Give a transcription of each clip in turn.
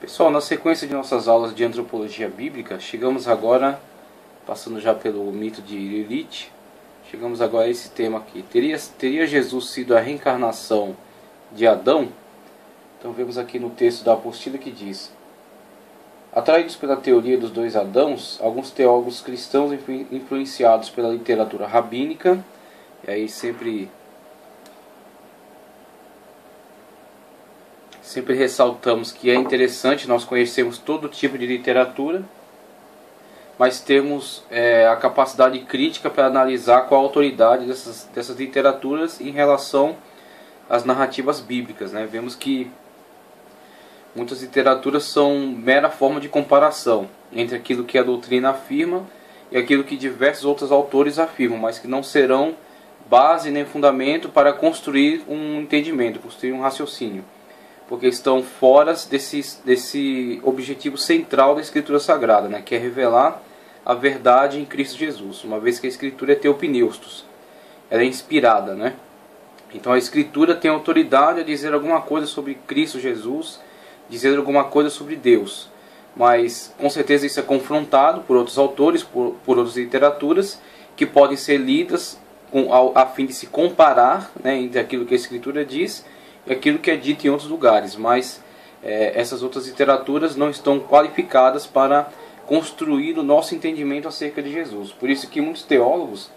Pessoal, na sequência de nossas aulas de antropologia bíblica, chegamos agora, passando já pelo mito de Lilith, chegamos agora a esse tema aqui. Teria Jesus sido a reencarnação de Adão? Então vemos aqui no texto da apostila que diz: atraídos pela teoria dos dois Adãos, alguns teólogos cristãos influenciados pela literatura rabínica, e aí sempre ressaltamos que é interessante nós conhecermos todo tipo de literatura, mas temos a capacidade crítica para analisar qual a autoridade dessas literaturas em relação às narrativas bíblicas, né? Vemos que muitas literaturas são mera forma de comparação entre aquilo que a doutrina afirma e aquilo que diversos outros autores afirmam, mas que não serão base nem fundamento para construir um entendimento, construir um raciocínio, porque estão fora desse objetivo central da Escritura Sagrada, né, que é revelar a verdade em Cristo Jesus, uma vez que a Escritura é teopneustos, ela é inspirada, né? Então a Escritura tem autoridade a dizer alguma coisa sobre Cristo Jesus, dizer alguma coisa sobre Deus, mas com certeza isso é confrontado por outros autores, por outras literaturas, que podem ser lidas a fim de se comparar, né, entre aquilo que a Escritura diz e aquilo que é dito em outros lugares, mas essas outras literaturas não estão qualificadas para construir o nosso entendimento acerca de Jesus. Por isso que muitos teólogos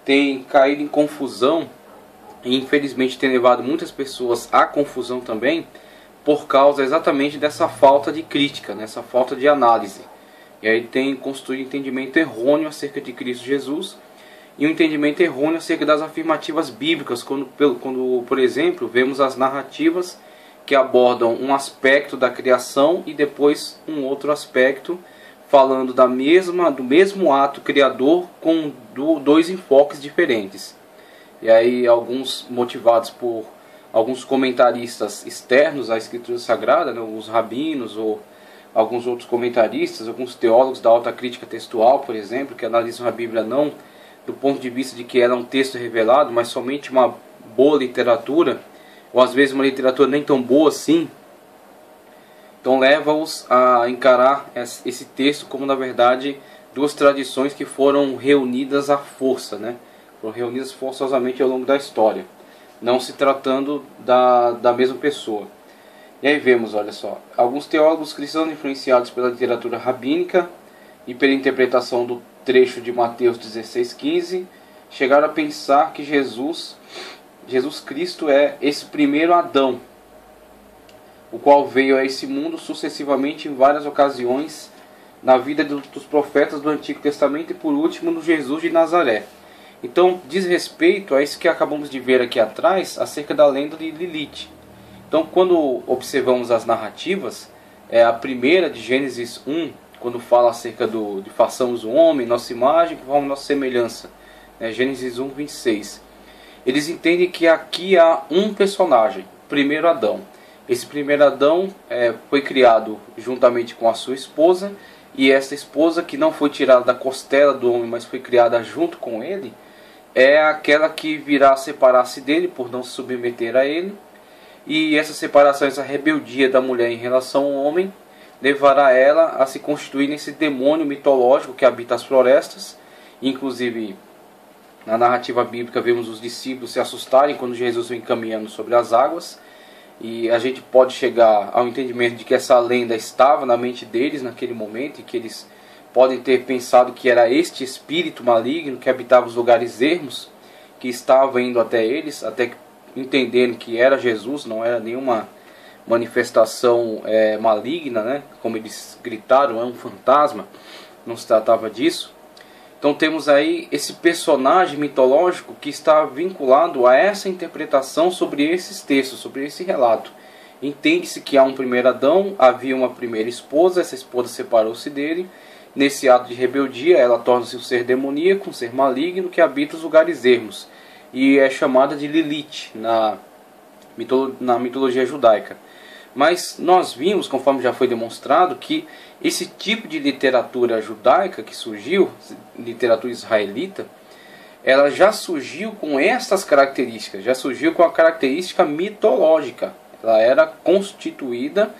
têm caído em confusão, e infelizmente têm levado muitas pessoas à confusão também, por causa exatamente dessa falta de crítica, nessa falta de análise. E aí tem construído um entendimento errôneo acerca de Cristo Jesus, e um entendimento errôneo acerca das afirmativas bíblicas, quando, por exemplo, vemos as narrativas que abordam um aspecto da criação e depois um outro aspecto, falando do mesmo ato criador com dois enfoques diferentes. E aí alguns motivados por alguns comentaristas externos à Escritura Sagrada, né, os rabinos ou alguns outros comentaristas, alguns teólogos da alta crítica textual, por exemplo, que analisam a Bíblia não do ponto de vista de que ela é um texto revelado, mas somente uma boa literatura, ou às vezes uma literatura nem tão boa assim. Então leva-os a encarar esse texto como, na verdade, duas tradições que foram reunidas à força, né? Foram reunidas forçosamente ao longo da história, não se tratando da mesma pessoa. E aí vemos, olha só, alguns teólogos cristãos influenciados pela literatura rabínica e pela interpretação do trecho de Mateus 16,15, chegaram a pensar que Jesus Cristo é esse primeiro Adão, o qual veio a esse mundo sucessivamente em várias ocasiões na vida dos profetas do Antigo Testamento e por último no Jesus de Nazaré. Então diz respeito a isso que acabamos de ver aqui atrás acerca da lenda de Lilith. Então quando observamos as narrativas, a primeira de Gênesis 1, quando fala acerca de façamos o homem, nossa imagem, conforme nossa semelhança, Gênesis 1, 26. Eles entendem que aqui há um personagem, primeiro Adão. Esse primeiro Adão foi criado juntamente com a sua esposa, e essa esposa, que não foi tirada da costela do homem, mas foi criada junto com ele, é aquela que virá separar-se dele por não se submeter a ele, e essa separação, essa rebeldia da mulher em relação ao homem, levará ela a se constituir nesse demônio mitológico que habita as florestas. Inclusive, na narrativa bíblica, vemos os discípulos se assustarem quando Jesus vem caminhando sobre as águas. E a gente pode chegar ao entendimento de que essa lenda estava na mente deles naquele momento, e que eles podem ter pensado que era este espírito maligno que habitava os lugares ermos, que estava indo até eles, até que entenderam que era Jesus, não era nenhuma manifestação maligna, né? Como eles gritaram, é um fantasma, não se tratava disso. Então temos aí esse personagem mitológico que está vinculado a essa interpretação sobre esses textos, sobre esse relato. Entende-se que há um primeiro Adão, havia uma primeira esposa, essa esposa separou-se dele. Nesse ato de rebeldia, ela torna-se um ser demoníaco, um ser maligno que habita os lugares ermos, e é chamada de Lilith na mitologia judaica. Mas nós vimos, conforme já foi demonstrado, que esse tipo de literatura judaica que surgiu, literatura israelita, ela já surgiu com essas características, já surgiu com a característica mitológica. Ela era constituída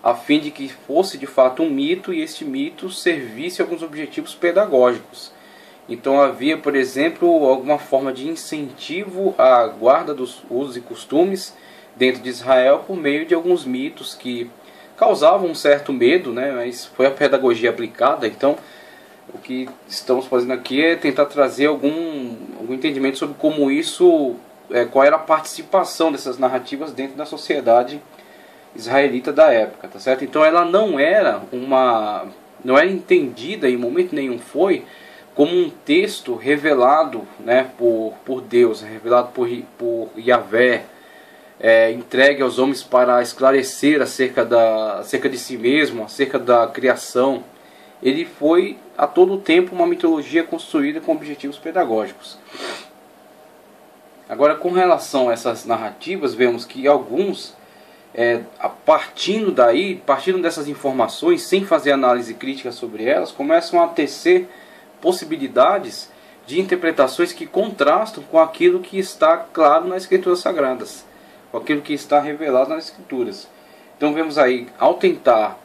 a fim de que fosse de fato um mito e este mito servisse a alguns objetivos pedagógicos. Então havia, por exemplo, alguma forma de incentivo à guarda dos usos e costumes dentro de Israel por meio de alguns mitos que causavam um certo medo, né? Mas foi a pedagogia aplicada. Então o que estamos fazendo aqui é tentar trazer algum entendimento sobre como isso, qual era a participação dessas narrativas dentro da sociedade israelita da época, tá certo? Então ela não era entendida, em momento nenhum foi, como um texto revelado, né, por Deus, revelado por Yahvé, entregue aos homens para esclarecer acerca de si mesmo, acerca da criação. Ele foi a todo tempo uma mitologia construída com objetivos pedagógicos. Agora, com relação a essas narrativas, vemos que alguns, partindo dessas informações, sem fazer análise crítica sobre elas, começam a tecer possibilidades de interpretações que contrastam com aquilo que está claro nas Escrituras Sagradas, com aquilo que está revelado nas Escrituras. Então vemos aí, ao tentar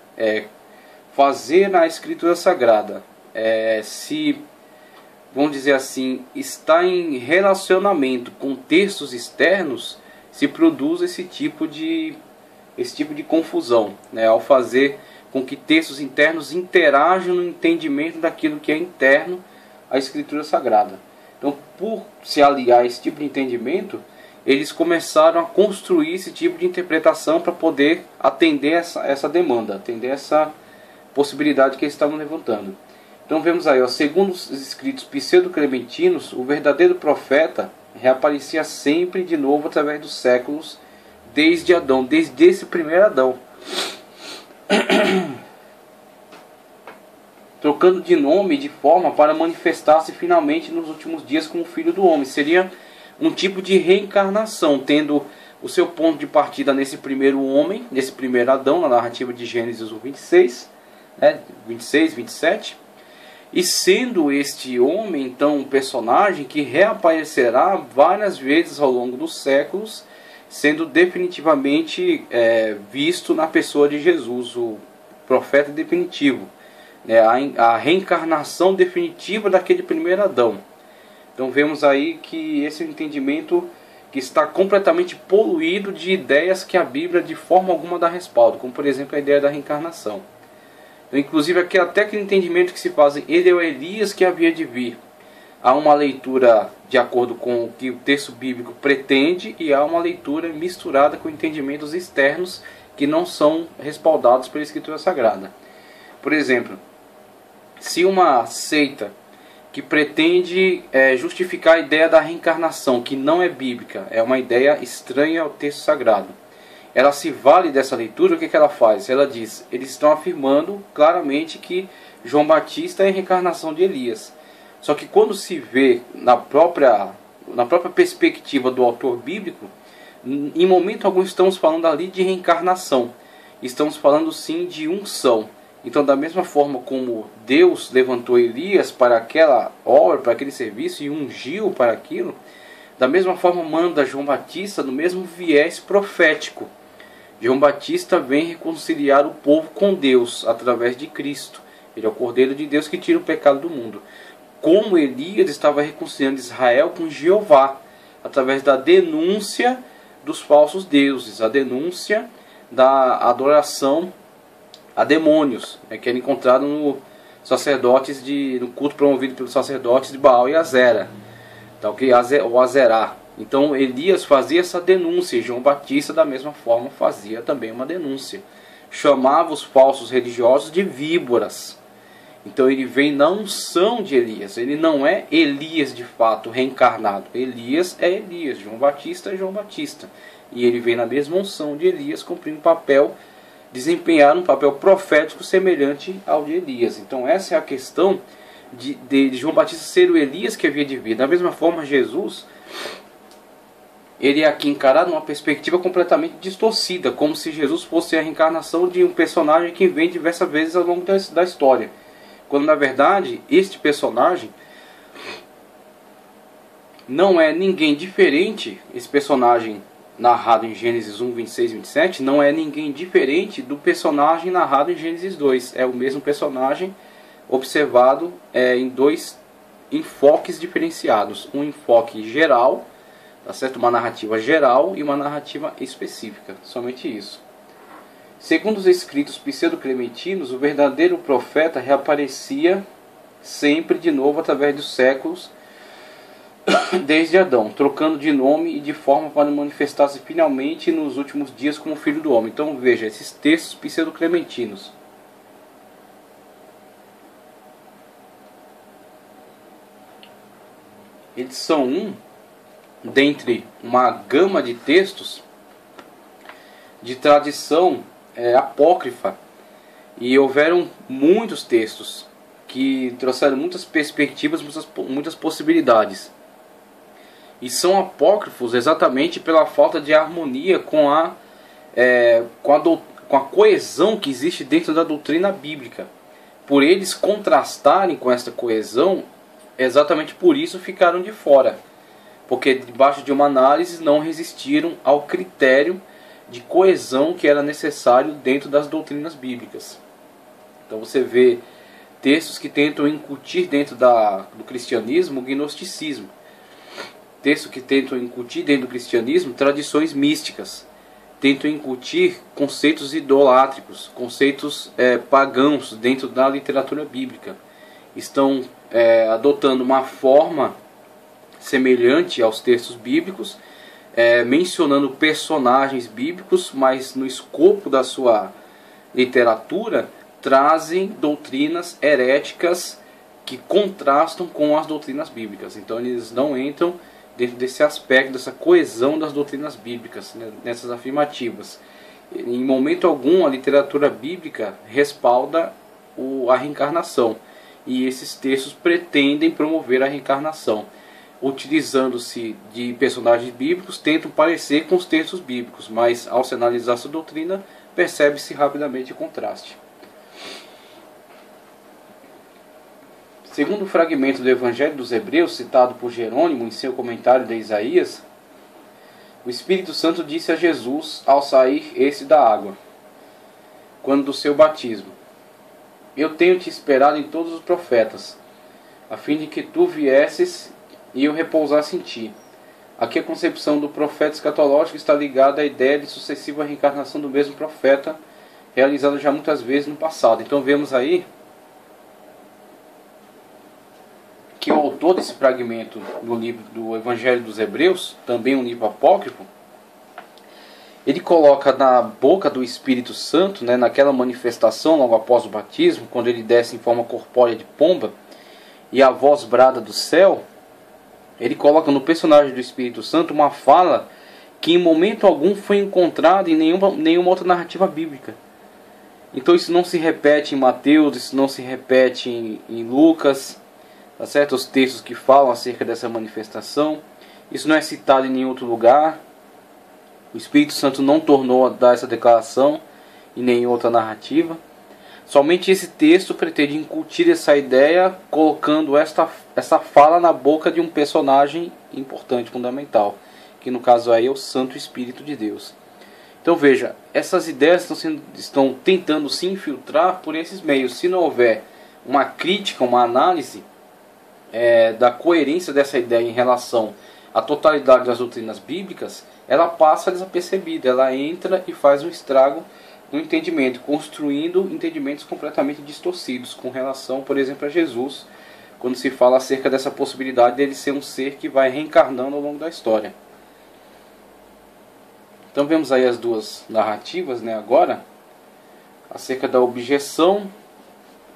fazer na Escritura Sagrada, vamos dizer assim, está em relacionamento com textos externos, se produz esse tipo de confusão, né? Ao fazer com que textos internos interajam no entendimento daquilo que é interno à Escritura Sagrada. Então, por se aliar a esse tipo de entendimento, eles começaram a construir esse tipo de interpretação para poder atender essa demanda, atender essa possibilidade que eles estavam levantando. Então vemos aí, segundo os escritos pseudo-clementinos, o verdadeiro profeta reaparecia sempre de novo através dos séculos, desde Adão, desde esse primeiro Adão, trocando de nome e de forma para manifestar-se finalmente nos últimos dias como Filho do Homem. Seria um tipo de reencarnação, tendo o seu ponto de partida nesse primeiro homem, nesse primeiro Adão, na narrativa de Gênesis 1:26, 26, 27, e sendo este homem então um personagem que reaparecerá várias vezes ao longo dos séculos, sendo definitivamente visto na pessoa de Jesus, o profeta definitivo, a reencarnação definitiva daquele primeiro Adão. Então vemos aí que esse é um entendimento que está completamente poluído de ideias que a Bíblia de forma alguma dá respaldo, como por exemplo a ideia da reencarnação. Então, inclusive até aquele entendimento que se faz, ele é o Elias que havia de vir. Há uma leitura de acordo com o que o texto bíblico pretende e há uma leitura misturada com entendimentos externos que não são respaldados pela Escritura Sagrada. Por exemplo, se uma seita que pretende justificar a ideia da reencarnação, que não é bíblica, é uma ideia estranha ao texto sagrado, ela se vale dessa leitura, o que ela faz? Ela diz, eles estão afirmando claramente que João Batista é a reencarnação de Elias. Só que quando se vê na própria perspectiva do autor bíblico, em momento algum estamos falando ali de reencarnação. Estamos falando sim de unção. Então, da mesma forma como Deus levantou Elias para aquela obra, para aquele serviço e ungiu para aquilo, da mesma forma manda João Batista no mesmo viés profético. João Batista vem reconciliar o povo com Deus através de Cristo. Ele é o Cordeiro de Deus que tira o pecado do mundo. Como Elias estava reconciliando Israel com Jeová, através da denúncia dos falsos deuses, a denúncia da adoração a demônios, que era encontrado no culto promovido pelos sacerdotes de Baal e Azera, o Azerá. Então Elias fazia essa denúncia e João Batista da mesma forma fazia também uma denúncia. Chamava os falsos religiosos de víboras. Então ele vem na unção de Elias. Ele não é Elias de fato reencarnado. Elias é Elias, João Batista é João Batista. E ele vem na mesma unção de Elias, cumprindo desempenhar um papel profético semelhante ao de Elias. Então essa é a questão de João Batista ser o Elias que havia de vir. Da mesma forma, Jesus, ele é aqui encarado numa perspectiva completamente distorcida, como se Jesus fosse a reencarnação de um personagem que vem diversas vezes ao longo da história. Quando na verdade este personagem não é ninguém diferente, esse personagem narrado em Gênesis 1, 26 e 27, não é ninguém diferente do personagem narrado em Gênesis 2. É o mesmo personagem observado em dois enfoques diferenciados. Um enfoque geral, tá certo? Uma narrativa geral e uma narrativa específica. Somente isso. Segundo os escritos pseudo-clementinos, o verdadeiro profeta reaparecia sempre de novo através dos séculos, desde Adão, trocando de nome e de forma para manifestar-se finalmente nos últimos dias como Filho do Homem. Então veja, esses textos pseudo-clementinos. Eles são dentre uma gama de textos de tradição apócrifa, e houveram muitos textos que trouxeram muitas perspectivas, muitas possibilidades, e são apócrifos exatamente pela falta de harmonia com a coesão que existe dentro da doutrina bíblica. Por eles contrastarem com essa coesão, exatamente por isso ficaram de fora, porque debaixo de uma análise não resistiram ao critério de coesão que era necessário dentro das doutrinas bíblicas. Então você vê textos que tentam incutir dentro do cristianismo o gnosticismo, textos que tentam incutir dentro do cristianismo tradições místicas, tentam incutir conceitos idolátricos, conceitos pagãos dentro da literatura bíblica. Estão adotando uma forma semelhante aos textos bíblicos, mencionando personagens bíblicos, mas no escopo da sua literatura trazem doutrinas heréticas que contrastam com as doutrinas bíblicas. Então eles não entram dentro desse aspecto, dessa coesão das doutrinas bíblicas, né, nessas afirmativas. Em momento algum a literatura bíblica respalda a reencarnação, e esses textos pretendem promover a reencarnação. Utilizando-se de personagens bíblicos, tentam parecer com os textos bíblicos, mas ao se analisar sua doutrina, percebe-se rapidamente o contraste. Segundo o fragmento do Evangelho dos Hebreus, citado por Jerônimo em seu comentário de Isaías, o Espírito Santo disse a Jesus ao sair da água, quando do seu batismo: Eu tenho te esperado em todos os profetas, a fim de que tu viesses e eu repousasse em ti. Aqui a concepção do profeta escatológico está ligada à ideia de sucessiva reencarnação do mesmo profeta, realizada já muitas vezes no passado. Então vemos aí que o autor desse fragmento do livro do Evangelho dos Hebreus, também um livro apócrifo, ele coloca na boca do Espírito Santo, né, naquela manifestação logo após o batismo, quando ele desce em forma corpórea de pomba, e a voz brada do céu, ele coloca no personagem do Espírito Santo uma fala que em momento algum foi encontrada em nenhuma outra narrativa bíblica. Então isso não se repete em Mateus, isso não se repete em Lucas, tá certo? Os textos que falam acerca dessa manifestação, isso não é citado em nenhum outro lugar. O Espírito Santo não tornou a dar essa declaração em nenhuma outra narrativa. Somente esse texto pretende incutir essa ideia, colocando essa fala na boca de um personagem importante, fundamental, que no caso aí é o Santo Espírito de Deus. Então veja, essas ideias estão tentando se infiltrar por esses meios. Se não houver uma crítica, uma análise da coerência dessa ideia em relação à totalidade das doutrinas bíblicas, ela passa desapercebida, ela entra e faz um estrago no entendimento, construindo entendimentos completamente distorcidos com relação, por exemplo, a Jesus, quando se fala acerca dessa possibilidade dele ser um ser que vai reencarnando ao longo da história. Então vemos aí as duas narrativas, né, agora, acerca da objeção.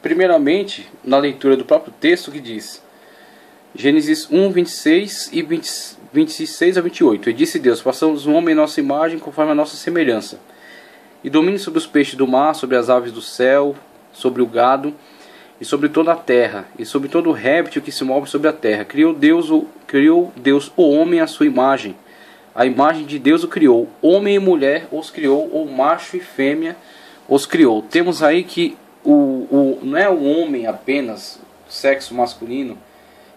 Primeiramente, na leitura do próprio texto, que diz, Gênesis 1, 26 e 26 a 28. E disse Deus: façamos um homem em nossa imagem, conforme a nossa semelhança, e domine sobre os peixes do mar, sobre as aves do céu, sobre o gado, e sobre toda a terra, e sobre todo o réptil que se move sobre a terra. Criou Deus o homem à sua imagem. A imagem de Deus o criou. Homem e mulher os criou, ou macho e fêmea os criou. Temos aí que não é o homem apenas, sexo masculino,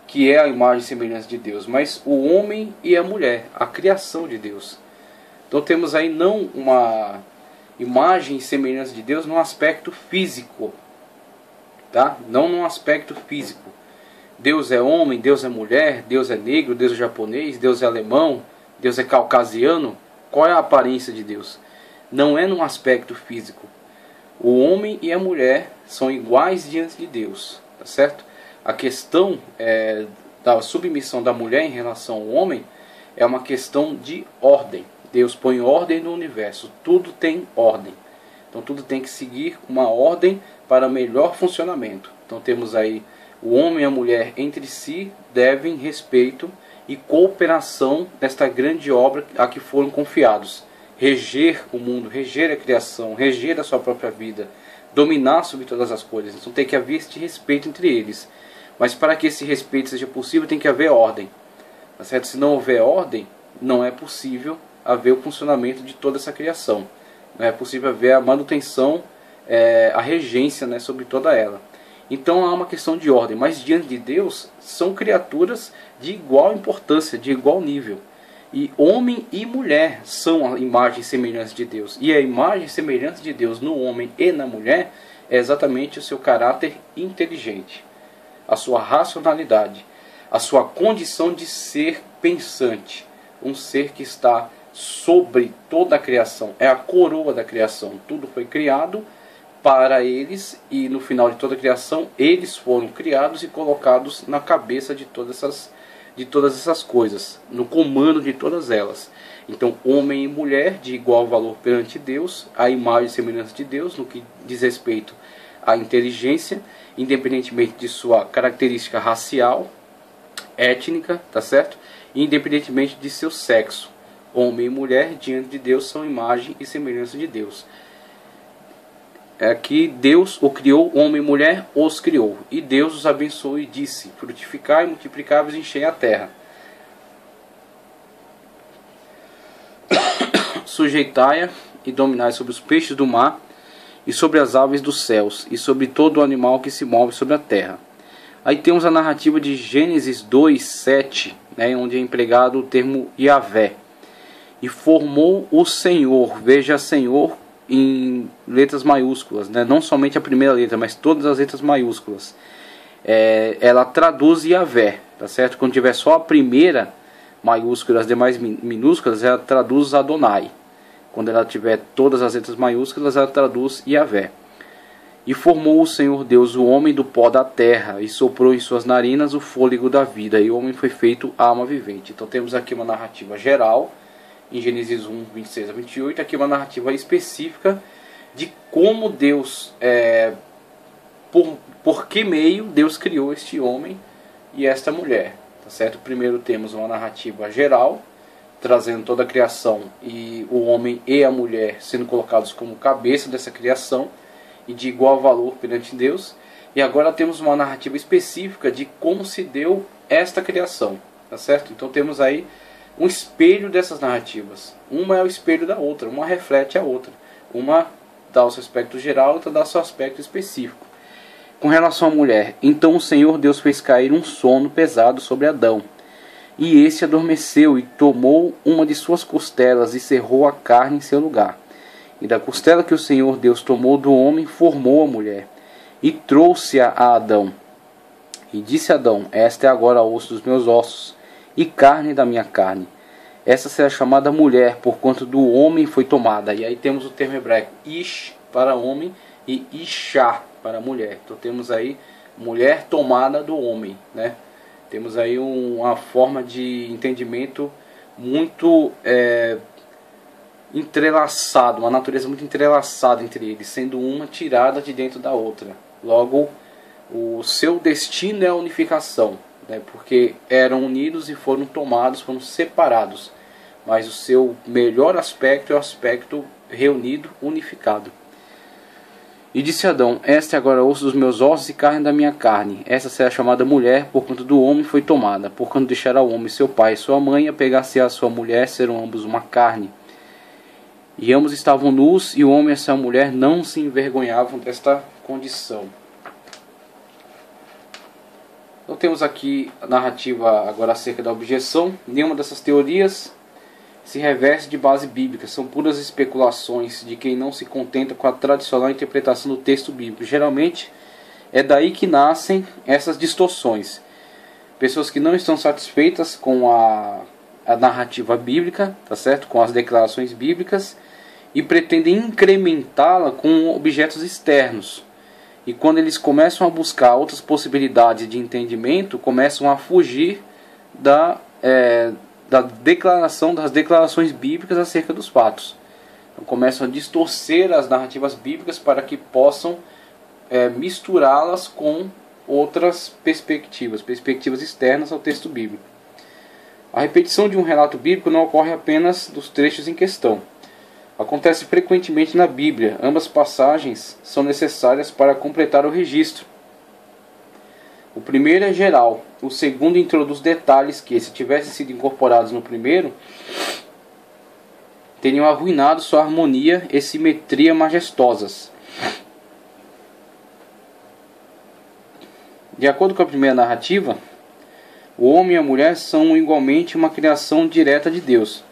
que é a imagem e semelhança de Deus, mas o homem e a mulher, a criação de Deus. Então temos aí não uma imagem e semelhança de Deus no aspecto físico, tá? Não no aspecto físico. Deus é homem, Deus é mulher, Deus é negro, Deus é japonês, Deus é alemão, Deus é caucasiano. Qual é a aparência de Deus? Não é no aspecto físico. O homem e a mulher são iguais diante de Deus, tá certo? A questão da submissão da mulher em relação ao homem é uma questão de ordem. Deus põe ordem no universo, tudo tem ordem. Então tudo tem que seguir uma ordem para melhor funcionamento. Então temos aí o homem e a mulher entre si devem respeito e cooperação nesta grande obra a que foram confiados. Reger o mundo, reger a criação, reger a sua própria vida, dominar sobre todas as coisas. Então tem que haver este respeito entre eles. Mas para que esse respeito seja possível, tem que haver ordem. Tá certo? Se não houver ordem, não é possível haver o funcionamento de toda essa criação. Não é possível haver a manutenção, a regência, né, sobre toda ela. Então há uma questão de ordem. Mas diante de Deus, são criaturas de igual importância, de igual nível. E homem e mulher são a imagem e semelhança de Deus. E a imagem e semelhança de Deus no homem e na mulher é exatamente o seu caráter inteligente, a sua racionalidade, a sua condição de ser pensante, um ser que está sobre toda a criação, é a coroa da criação. Tudo foi criado para eles e no final de toda a criação eles foram criados e colocados na cabeça de todas essas coisas, no comando de todas elas. Então homem e mulher de igual valor perante Deus, a imagem e semelhança de Deus no que diz respeito à inteligência, independentemente de sua característica racial, étnica, tá certo? Independentemente de seu sexo. Homem e mulher diante de Deus são imagem e semelhança de Deus. É que Deus o criou, homem e mulher os criou. E Deus os abençoou e disse: frutificai e multiplicai-vos e enchei a terra. Sujeitai-a e dominai sobre os peixes do mar e sobre as aves dos céus e sobre todo o animal que se move sobre a terra. Aí temos a narrativa de Gênesis 2:7, né, onde é empregado o termo Yahvé. E formou o Senhor, veja Senhor em letras maiúsculas, né? Não somente a primeira letra, mas todas as letras maiúsculas. Ela traduz Yahvé, tá certo? Quando tiver só a primeira maiúscula e as demais minúsculas, ela traduz Adonai. Quando ela tiver todas as letras maiúsculas, ela traduz Yahvé. E formou o Senhor Deus o homem do pó da terra, e soprou em suas narinas o fôlego da vida, e o homem foi feito alma vivente. Então temos aqui uma narrativa geral, em Gênesis 1, 26 a 28, aqui uma narrativa específica de como Deus, por que meio Deus criou este homem e esta mulher. Tá certo? Primeiro temos uma narrativa geral, trazendo toda a criação e o homem e a mulher sendo colocados como cabeça dessa criação e de igual valor perante Deus. E agora temos uma narrativa específica de como se deu esta criação. Tá certo? Então temos aí um espelho dessas narrativas. Uma é o espelho da outra, uma reflete a outra. Uma dá o seu aspecto geral, outra dá o seu aspecto específico. Com relação à mulher, então o Senhor Deus fez cair um sono pesado sobre Adão. E este adormeceu e tomou uma de suas costelas e cerrou a carne em seu lugar. E da costela que o Senhor Deus tomou do homem, formou a mulher. E trouxe-a a Adão. E disse Adão: esta é agora osso dos meus ossos e carne da minha carne. Essa será chamada mulher, porquanto do homem foi tomada. E aí temos o termo hebraico Ish para homem e Ishá para mulher. Então temos aí mulher tomada do homem, né? Temos aí uma forma de entendimento muito entrelaçado, uma natureza muito entrelaçada entre eles, sendo uma tirada de dentro da outra. Logo, o seu destino é a unificação, né? Porque eram unidos e foram tomados, foram separados. Mas o seu melhor aspecto é o aspecto reunido, unificado. E disse Adão: esta é agora osso dos meus ossos e carne da minha carne. Essa será chamada mulher, porquanto do homem foi tomada. Porquanto deixará o homem seu pai e sua mãe, apegar-se à sua mulher, serão ambos uma carne. E ambos estavam nus, e o homem e a sua mulher não se envergonhavam desta condição. Então temos aqui a narrativa agora acerca da objeção. Nenhuma dessas teorias se reveste de base bíblica, são puras especulações de quem não se contenta com a tradicional interpretação do texto bíblico. Geralmente é daí que nascem essas distorções. Pessoas que não estão satisfeitas com a narrativa bíblica, tá certo? Com as declarações bíblicas, e pretendem incrementá-la com objetos externos. E quando eles começam a buscar outras possibilidades de entendimento, começam a fugir das declarações bíblicas acerca dos fatos. Então, começam a distorcer as narrativas bíblicas para que possam misturá-las com outras perspectivas externas ao texto bíblico. A repetição de um relato bíblico não ocorre apenas dos trechos em questão. Acontece frequentemente na Bíblia. Ambas passagens são necessárias para completar o registro. O primeiro é geral, o segundo introduz detalhes que, se tivessem sido incorporados no primeiro, teriam arruinado sua harmonia e simetria majestosas. De acordo com a primeira narrativa, o homem e a mulher são igualmente uma criação direta de Deus.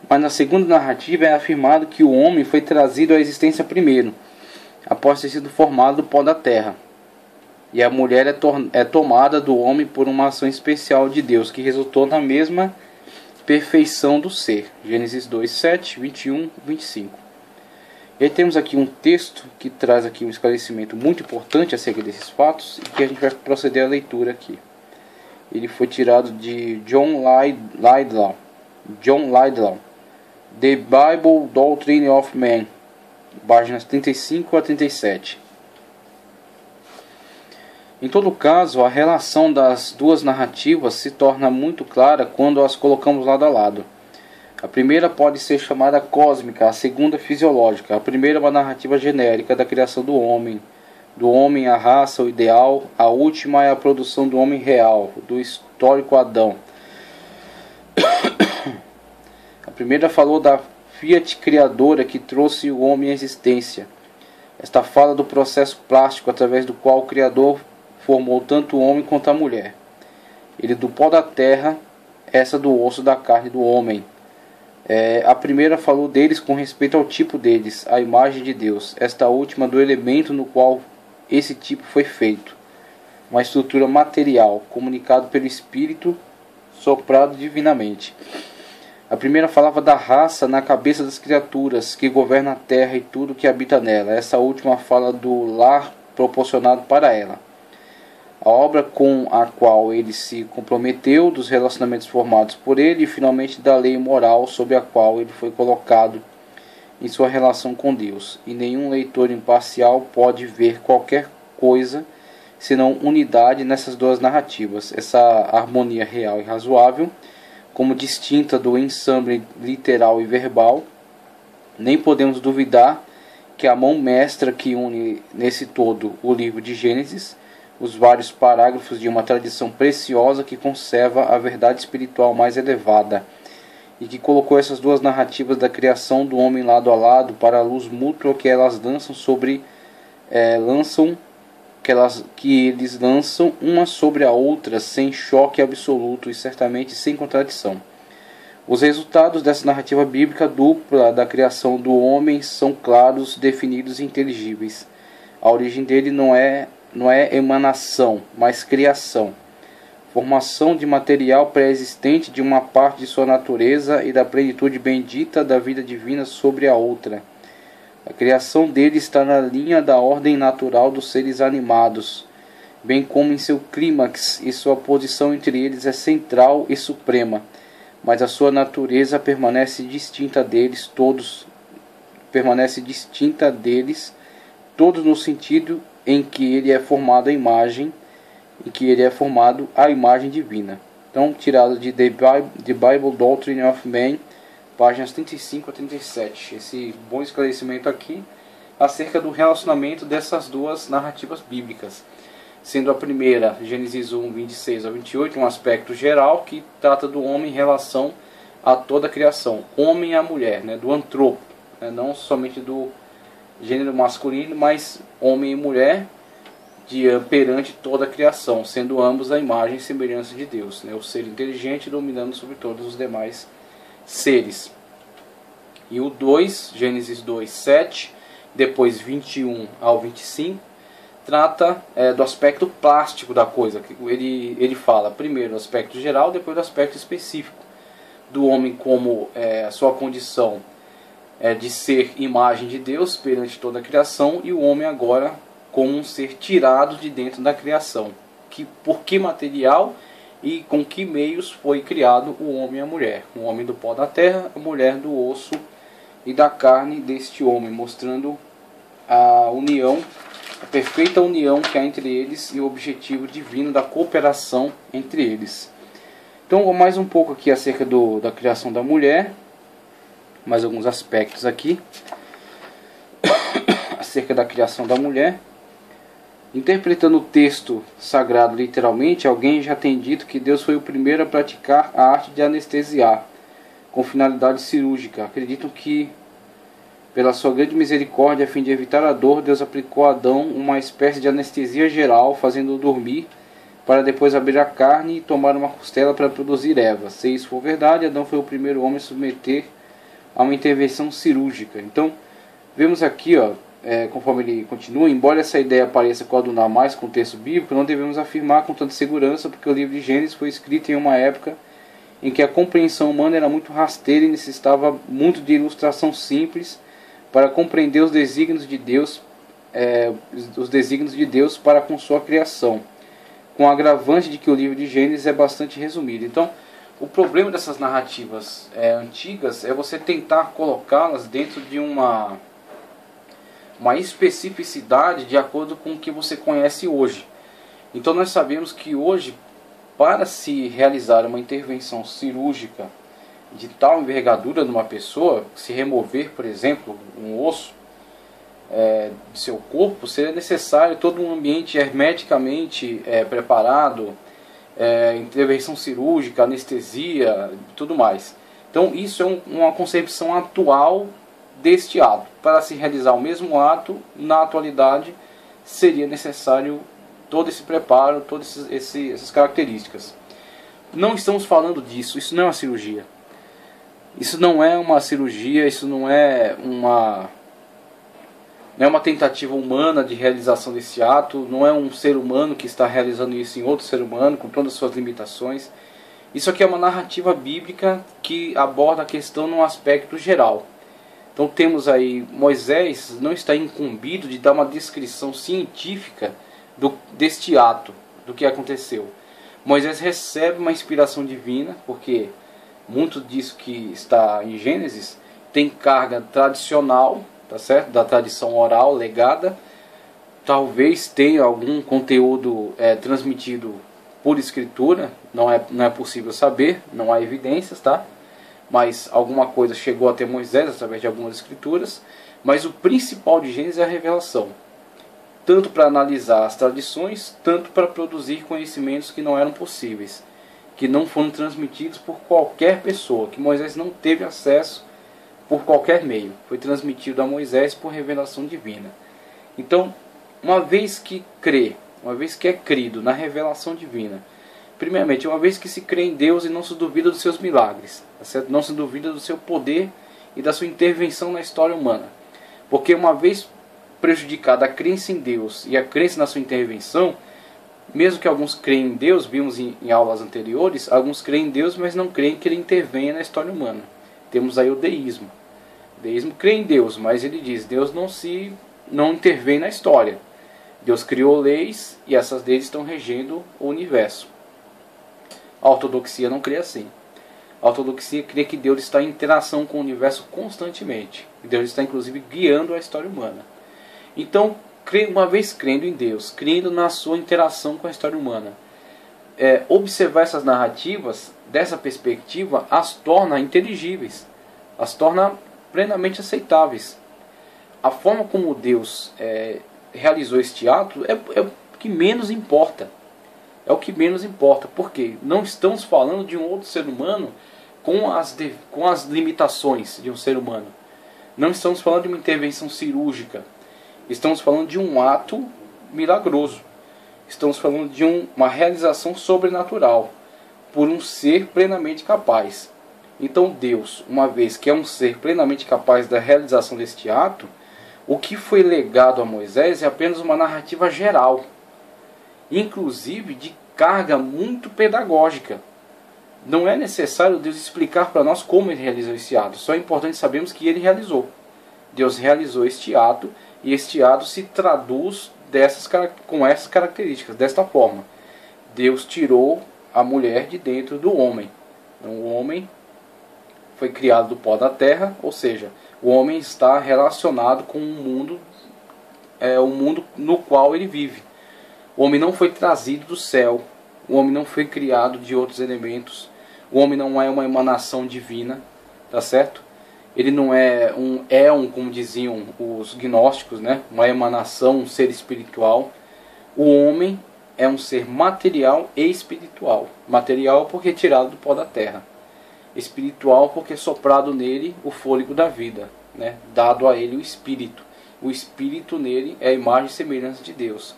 Mas na segunda narrativa é afirmado que o homem foi trazido à existência primeiro, após ter sido formado do pó da terra. E a mulher é tomada do homem por uma ação especial de Deus, que resultou na mesma perfeição do ser. Gênesis 2, 7, 21, 25. E aí temos aqui um texto que traz aqui um esclarecimento muito importante acerca desses fatos, e que a gente vai proceder à leitura aqui. Ele foi tirado de John Laidlaw, The Bible Doctrine of Man, páginas 35 a 37. Em todo caso, a relação das duas narrativas se torna muito clara quando as colocamos lado a lado. A primeira pode ser chamada cósmica, a segunda fisiológica. A primeira é uma narrativa genérica da criação do homem, a raça, o ideal. A última é a produção do homem real, do histórico Adão. A primeira falou da fiat criadora que trouxe o homem à existência. Esta fala do processo plástico através do qual o Criador formou tanto o homem quanto a mulher. Ele do pó da terra, essa do osso da carne do homem. A primeira falou deles com respeito ao tipo deles, a imagem de Deus. Esta última do elemento no qual esse tipo foi feito. Uma estrutura material, comunicado pelo Espírito, soprado divinamente. A primeira falava da raça na cabeça das criaturas, que governa a terra e tudo que habita nela. Essa última fala do lar proporcionado para ela. A obra com a qual ele se comprometeu, dos relacionamentos formados por ele e finalmente da lei moral sobre a qual ele foi colocado em sua relação com Deus. E nenhum leitor imparcial pode ver qualquer coisa senão unidade nessas duas narrativas. Essa harmonia real e razoável, como distinta do ensamble literal e verbal. Nem podemos duvidar que a mão mestra que une nesse todo o livro de Gênesis, os vários parágrafos de uma tradição preciosa que conserva a verdade espiritual mais elevada, e que colocou essas duas narrativas da criação do homem lado a lado para a luz mútua que elas eles lançam uma sobre a outra sem choque absoluto e certamente sem contradição. Os resultados dessa narrativa bíblica dupla da criação do homem são claros, definidos e inteligíveis. A origem dele não é emanação, mas criação. Formação de material pré-existente de uma parte de sua natureza e da plenitude bendita da vida divina sobre a outra. A criação dele está na linha da ordem natural dos seres animados, bem como em seu clímax, e sua posição entre eles é central e suprema, mas a sua natureza permanece distinta deles todos no sentido em que ele é formado à imagem divina. Então, tirado de The Bible Doctrine of Man, páginas 35 a 37. Esse bom esclarecimento aqui acerca do relacionamento dessas duas narrativas bíblicas. Sendo a primeira, Gênesis 1, 26 a 28, um aspecto geral que trata do homem em relação a toda a criação. Homem e a mulher, do antropo, não somente do gênero masculino, mas homem e mulher, perante toda a criação, sendo ambos a imagem e semelhança de Deus, né? O ser inteligente dominando sobre todos os demais seres. E o 2, Gênesis 2, 7, depois 21 ao 25, trata do aspecto plástico da coisa. Ele fala primeiro do aspecto geral, depois do aspecto específico do homem como a sua condição de ser imagem de Deus perante toda a criação, e o homem agora como um ser tirado de dentro da criação. Por que material e com que meios foi criado o homem e a mulher? O homem do pó da terra, a mulher do osso e da carne deste homem, mostrando a união, a perfeita união que há entre eles e o objetivo divino da cooperação entre eles. Então, mais um pouco aqui acerca da criação da mulher, mais alguns aspectos aqui acerca da criação da mulher. Interpretando o texto sagrado literalmente, alguém já tem dito que Deus foi o primeiro a praticar a arte de anestesiar, com finalidade cirúrgica. Acreditam que, pela sua grande misericórdia, a fim de evitar a dor, Deus aplicou a Adão uma espécie de anestesia geral, fazendo-o dormir, para depois abrir a carne e tomar uma costela para produzir Eva. Se isso for verdade, Adão foi o primeiro homem a submeter a uma intervenção cirúrgica. Então, vemos aqui, conforme ele continua, embora essa ideia pareça coadunar mais com o texto bíblico, não devemos afirmar com tanta segurança, porque o livro de Gênesis foi escrito em uma época em que a compreensão humana era muito rasteira e necessitava muito de ilustração simples para compreender os desígnios de Deus, para com sua criação, com o agravante de que o livro de Gênesis é bastante resumido. Então, o problema dessas narrativas antigas é você tentar colocá-las dentro de uma especificidade de acordo com o que você conhece hoje. Então nós sabemos que hoje, para se realizar uma intervenção cirúrgica de tal envergadura numa pessoa, se remover, por exemplo, um osso de seu corpo, seria necessário todo um ambiente hermeticamente preparado, intervenção cirúrgica, anestesia, tudo mais. Então isso é uma concepção atual deste ato. Para se realizar o mesmo ato, na atualidade, seria necessário todo esse preparo, todas essas características. Não estamos falando disso, isso não é uma cirurgia. Isso não é uma cirurgia, isso não é uma tentativa humana de realização desse ato, não é um ser humano que está realizando isso em outro ser humano, com todas as suas limitações. Isso aqui é uma narrativa bíblica que aborda a questão num aspecto geral. Então temos aí, Moisés não está incumbido de dar uma descrição científica deste ato, do que aconteceu. Moisés recebe uma inspiração divina, porque muito disso que está em Gênesis tem carga tradicional, tá certo? Da tradição oral legada. Talvez tenha algum conteúdo transmitido por escritura, não é possível saber, não há evidências, tá? Mas alguma coisa chegou até Moisés através de algumas escrituras. Mas o principal de Gênesis é a revelação, tanto para analisar as tradições, tanto para produzir conhecimentos que não eram possíveis, que não foram transmitidos por qualquer pessoa, que Moisés não teve acesso por qualquer meio. Foi transmitido a Moisés por revelação divina. Então, uma vez que é crido na revelação divina, primeiramente, uma vez que se crê em Deus e não se duvida dos seus milagres, tá certo? Não se duvida do seu poder e da sua intervenção na história humana. Porque uma vez prejudicada a crença em Deus e a crença na sua intervenção, mesmo que alguns creem em Deus, vimos em aulas anteriores, alguns creem em Deus, mas não creem que Ele intervenha na história humana. Temos aí o deísmo. O deísmo crê em Deus, mas ele diz, Deus não intervém na história. Deus criou leis e essas leis estão regendo o universo. A ortodoxia não crê assim. A ortodoxia crê que Deus está em interação com o universo constantemente. Deus está inclusive guiando a história humana. Então, uma vez crendo em Deus, crendo na sua interação com a história humana, observar essas narrativas dessa perspectiva as torna inteligíveis, as torna plenamente aceitáveis. A forma como Deus realizou este ato é o que menos importa. É o que menos importa, porque não estamos falando de um outro ser humano com as limitações de um ser humano. Não estamos falando de uma intervenção cirúrgica. Estamos falando de um ato milagroso. Estamos falando de uma realização sobrenatural por um ser plenamente capaz. Então Deus, uma vez que é um ser plenamente capaz da realização deste ato, o que foi legado a Moisés é apenas uma narrativa geral, inclusive de carga muito pedagógica. Não é necessário Deus explicar para nós como ele realizou esse ato, só é importante sabermos que ele realizou. Deus realizou este ato e este ato se traduz com essas características, desta forma. Deus tirou a mulher de dentro do homem. Então, o homem foi criado do pó da terra, ou seja, o homem está relacionado com o mundo no qual ele vive. O homem não foi trazido do céu, o homem não foi criado de outros elementos, o homem não é uma emanação divina, tá certo? Ele não é um éon, como diziam os gnósticos, né? Uma emanação, um ser espiritual. O homem é um ser material e espiritual. Material porque é tirado do pó da terra. Espiritual porque é soprado nele o fôlego da vida, né? Dado a ele o espírito. O espírito nele é a imagem e semelhança de Deus.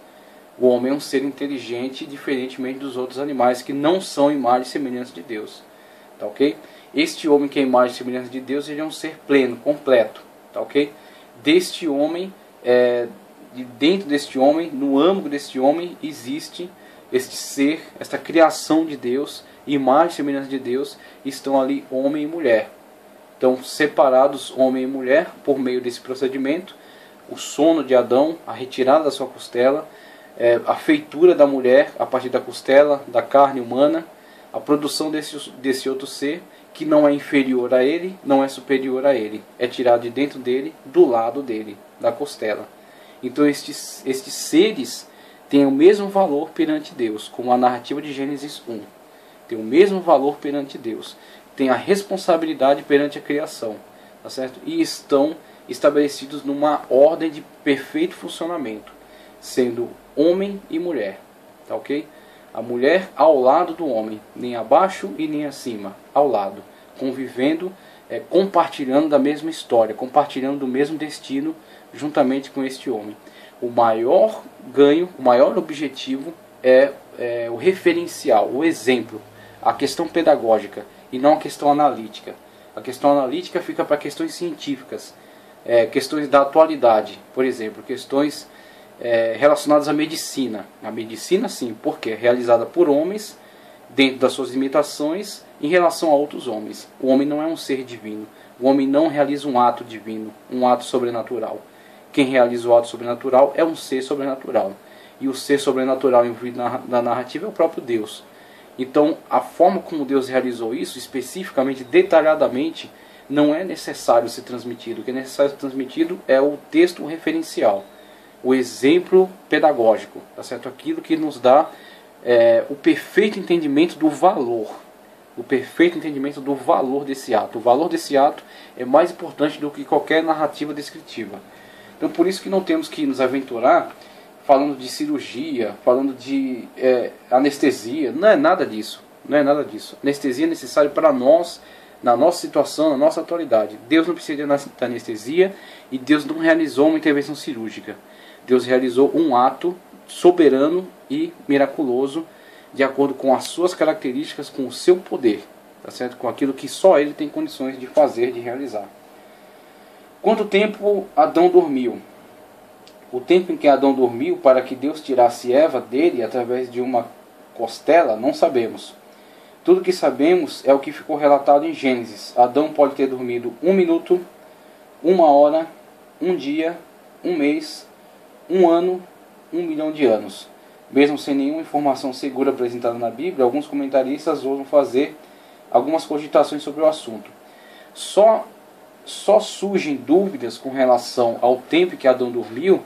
O homem é um ser inteligente, diferentemente dos outros animais que não são imagem e semelhança de Deus. Tá ok? Este homem que é a imagem e semelhança de Deus, ele é um ser pleno, completo. Tá ok? Deste homem, dentro deste homem, no âmago deste homem, existe este ser, esta criação de Deus, imagem e semelhança de Deus, estão ali homem e mulher. Então, separados homem e mulher, por meio desse procedimento, o sono de Adão, a retirada da sua costela, a feitura da mulher a partir da costela, da carne humana, a produção desse outro ser, que não é inferior a ele, não é superior a ele, é tirado de dentro dele, do lado dele, da costela. Então estes seres têm o mesmo valor perante Deus, como a narrativa de Gênesis 1. Tem o mesmo valor perante Deus, tem a responsabilidade perante a criação, tá certo? E estão estabelecidos numa ordem de perfeito funcionamento, sendo homem e mulher, tá ok? A mulher ao lado do homem, nem abaixo e nem acima, ao lado, convivendo, compartilhando da mesma história, compartilhando do mesmo destino, juntamente com este homem. O maior ganho, o maior objetivo é o referencial, o exemplo, a questão pedagógica e não a questão analítica. A questão analítica fica para questões científicas, questões da atualidade, por exemplo, questões relacionadas à medicina. A medicina, sim, porque é realizada por homens, dentro das suas limitações, em relação a outros homens. O homem não é um ser divino. O homem não realiza um ato divino, um ato sobrenatural. Quem realiza o ato sobrenatural é um ser sobrenatural. E o ser sobrenatural envolvido na narrativa é o próprio Deus. Então, a forma como Deus realizou isso, especificamente, detalhadamente, não é necessário ser transmitido. O que é necessário ser transmitido é o texto referencial, o exemplo pedagógico, tá certo? Aquilo que nos dá o perfeito entendimento do valor, desse ato. O valor desse ato é mais importante do que qualquer narrativa descritiva. Então, por isso que não temos que nos aventurar falando de cirurgia, falando de anestesia. Não é nada disso. Anestesia é necessária para nós, na nossa situação, na nossa atualidade. Deus não precisa da anestesia e Deus não realizou uma intervenção cirúrgica. Deus realizou um ato soberano e miraculoso, de acordo com as suas características, com o seu poder, tá certo? Com aquilo que só ele tem condições de fazer, de realizar. Quanto tempo Adão dormiu? O tempo em que Adão dormiu para que Deus tirasse Eva dele através de uma costela, não sabemos. Tudo que sabemos é o que ficou relatado em Gênesis. Adão pode ter dormido 1 minuto, 1 hora, 1 dia, 1 mês, 1 ano, 1 milhão de anos. Mesmo sem nenhuma informação segura apresentada na Bíblia, alguns comentaristas ousam fazer algumas cogitações sobre o assunto. Só surgem dúvidas com relação ao tempo que Adão dormiu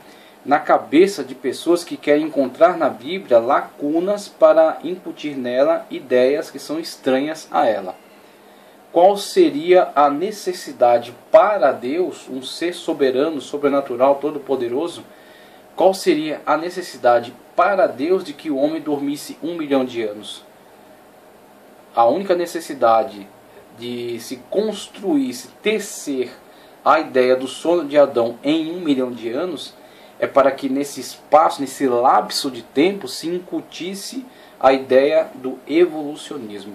na cabeça de pessoas que querem encontrar na Bíblia lacunas para incutir nela ideias que são estranhas a ela. Qual seria a necessidade para Deus, um ser soberano, sobrenatural, todo-poderoso, qual seria a necessidade para Deus de que o homem dormisse 1 milhão de anos? A única necessidade de se construir, se tecer a ideia do sono de Adão em 1 milhão de anos é para que nesse espaço, nesse lapso de tempo, se incutisse a ideia do evolucionismo,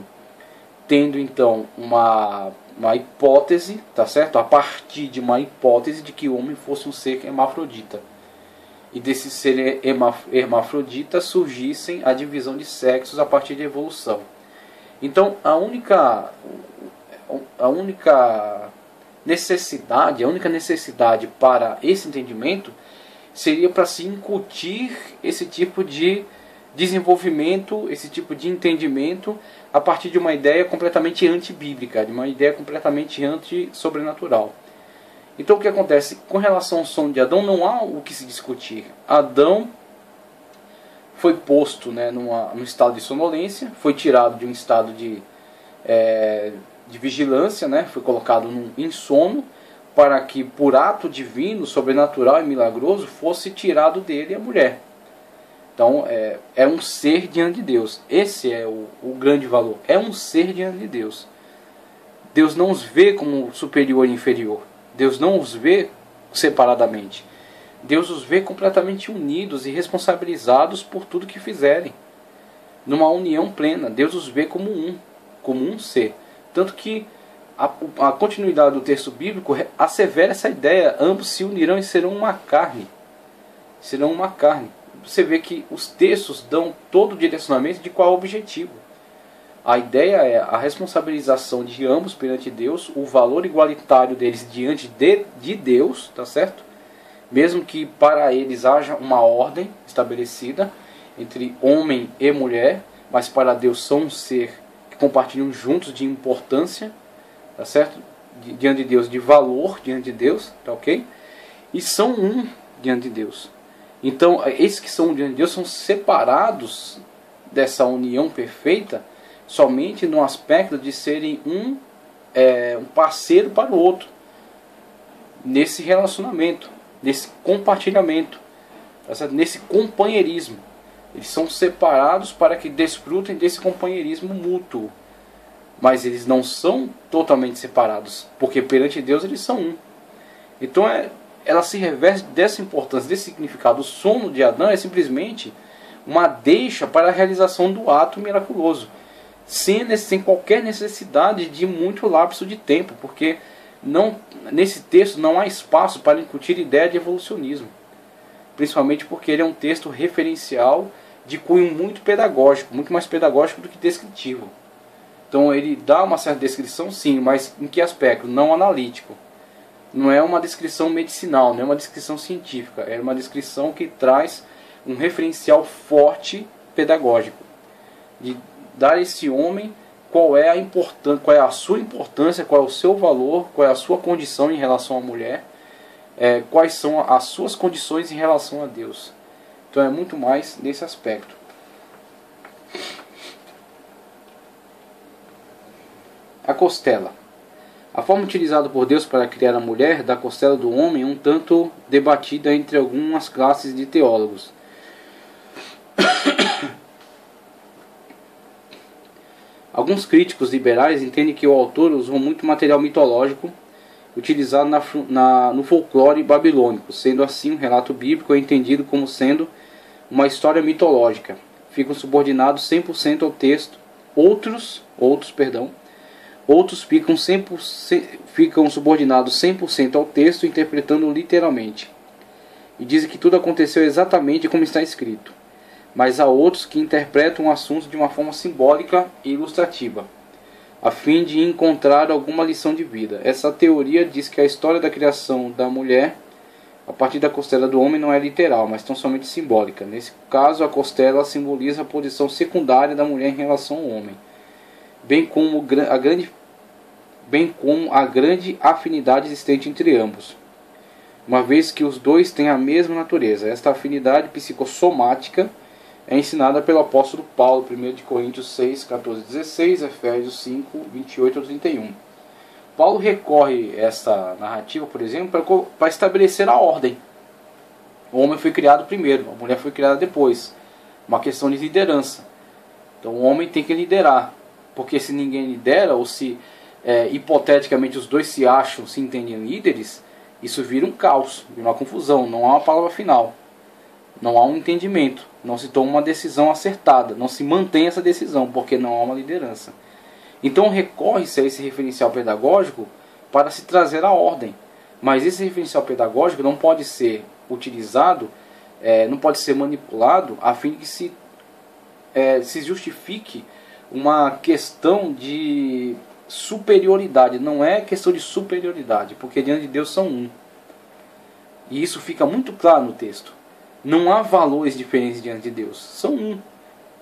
tendo então uma hipótese, tá certo? A partir de uma hipótese de que o homem fosse um ser hermafrodita, e desse ser hermafrodita surgissem a divisão de sexos a partir da evolução. Então a única necessidade para esse entendimento seria para se incutir esse tipo de desenvolvimento, esse tipo de entendimento a partir de uma ideia completamente antibíblica, de uma ideia completamente anti-sobrenatural. Então o que acontece? Com relação ao sono de Adão, não há o que se discutir. Adão foi posto, né, num estado de sonolência, foi tirado de um estado de vigilância, né, foi colocado em sono, para que por ato divino, sobrenatural e milagroso, fosse tirado dele a mulher. Então é um ser diante de Deus. Esse é o grande valor. É um ser diante de Deus. Deus não os vê como superior e inferior. Deus não os vê separadamente. Deus os vê completamente unidos e responsabilizados por tudo que fizerem. Numa união plena. Deus os vê como um ser. Tanto que a continuidade do texto bíblico assevera essa ideia. Ambos se unirão e serão uma carne. Serão uma carne. Você vê que os textos dão todo o direcionamento de qual objetivo. A ideia é a responsabilização de ambos perante Deus, o valor igualitário deles diante de Deus, tá certo? Mesmo que para eles haja uma ordem estabelecida entre homem e mulher, mas para Deus são um ser que compartilham juntos de importância, tá certo? Diante de Deus, de valor diante de Deus, tá ok? E são um diante de Deus. Então, esses que são diante de Deus são separados dessa união perfeita somente no aspecto de serem um parceiro para o outro, nesse relacionamento, nesse compartilhamento, tá certo? Nesse companheirismo. Eles são separados para que desfrutem desse companheirismo mútuo. Mas eles não são totalmente separados, porque perante Deus eles são um. Então ela se reveste dessa importância, desse significado. O sono de Adão é simplesmente uma deixa para a realização do ato miraculoso, sem qualquer necessidade de muito lapso de tempo, porque nesse texto não há espaço para incutir ideia de evolucionismo, principalmente porque ele é um texto referencial de cunho muito pedagógico, muito mais pedagógico do que descritivo. Então ele dá uma certa descrição, sim, mas em que aspecto? Não analítico. Não é uma descrição medicinal, não é uma descrição científica, é uma descrição que traz um referencial forte pedagógico, de dar a esse homem qual é a sua importância, qual é o seu valor, qual é a sua condição em relação à mulher, quais são as suas condições em relação a Deus. Então é muito mais nesse aspecto. A costela. A forma utilizada por Deus para criar a mulher da costela do homem é um tanto debatida entre algumas classes de teólogos. Alguns críticos liberais entendem que o autor usou muito material mitológico utilizado no folclore babilônico. Sendo assim, um relato bíblico é entendido como sendo uma história mitológica. Ficam subordinados 100% ao texto. Outros ficam subordinados 100% ao texto, interpretando literalmente. E dizem que tudo aconteceu exatamente como está escrito. Mas há outros que interpretam o assunto de uma forma simbólica e ilustrativa, a fim de encontrar alguma lição de vida. Essa teoria diz que a história da criação da mulher, a partir da costela do homem, não é literal, mas tão somente simbólica. Nesse caso, a costela simboliza a posição secundária da mulher em relação ao homem, bem como a grande afinidade existente entre ambos, uma vez que os dois têm a mesma natureza. Esta afinidade psicossomática é ensinada pelo apóstolo Paulo, 1 Coríntios 6, 14, 16, Efésios 5, 28 a 31. Paulo recorre a essa narrativa, por exemplo, para estabelecer a ordem. O homem foi criado primeiro, a mulher foi criada depois. Uma questão de liderança. Então o homem tem que liderar, porque se ninguém lidera, ou se hipoteticamente os dois se entendem líderes, isso vira um caos, vira uma confusão, não há uma palavra final, não há um entendimento, não se toma uma decisão acertada, não se mantém essa decisão, porque não há uma liderança. Então recorre-se a esse referencial pedagógico para se trazer a ordem, mas esse referencial pedagógico não pode ser utilizado, não pode ser manipulado a fim de que se justifique uma questão de superioridade. Não é questão de superioridade, porque diante de Deus são um. E isso fica muito claro no texto. Não há valores diferentes diante de Deus, são um.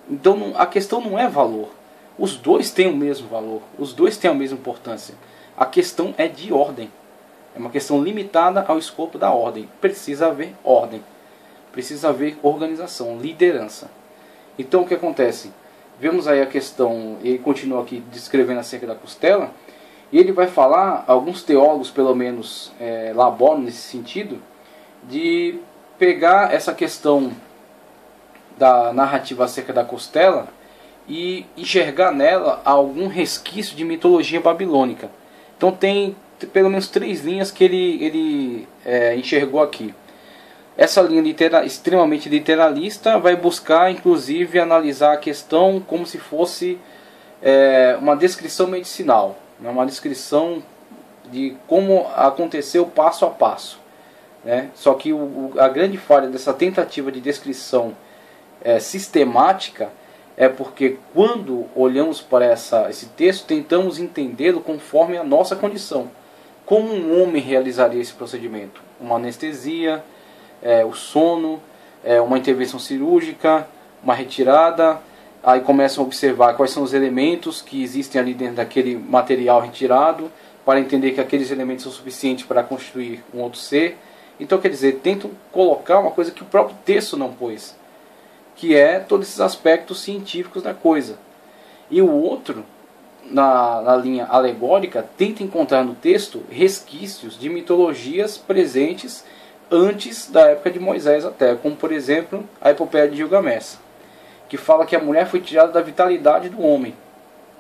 Então a questão não é valor. Os dois têm o mesmo valor, os dois têm a mesma importância. A questão é de ordem. É uma questão limitada ao escopo da ordem. Precisa haver ordem. Precisa haver organização, liderança. Então o que acontece? Vemos aí a questão, ele continua aqui descrevendo acerca da costela, e ele vai falar, alguns teólogos pelo menos elaboram nesse sentido, de pegar essa questão da narrativa acerca da costela e enxergar nela algum resquício de mitologia babilônica. Então tem pelo menos 3 linhas que ele enxergou aqui. Essa linha extremamente literalista vai buscar, inclusive, analisar a questão como se fosse uma descrição medicinal, né? Uma descrição de como aconteceu passo a passo, né? Só que a grande falha dessa tentativa de descrição sistemática é porque quando olhamos para esse texto, tentamos entendê-lo conforme a nossa condição. Como um homem realizaria esse procedimento? Uma anestesia, o sono, uma intervenção cirúrgica, uma retirada. Aí começam a observar quais são os elementos que existem ali dentro daquele material retirado, para entender que aqueles elementos são suficientes para constituir um outro ser. Então, quer dizer, tentam colocar uma coisa que o próprio texto não pôs, que é todos esses aspectos científicos da coisa. E o outro, na linha alegórica, tenta encontrar no texto resquícios de mitologias presentes antes da época de Moisés até, como por exemplo a epopeia de Gilgamesh, que fala que a mulher foi tirada da vitalidade do homem.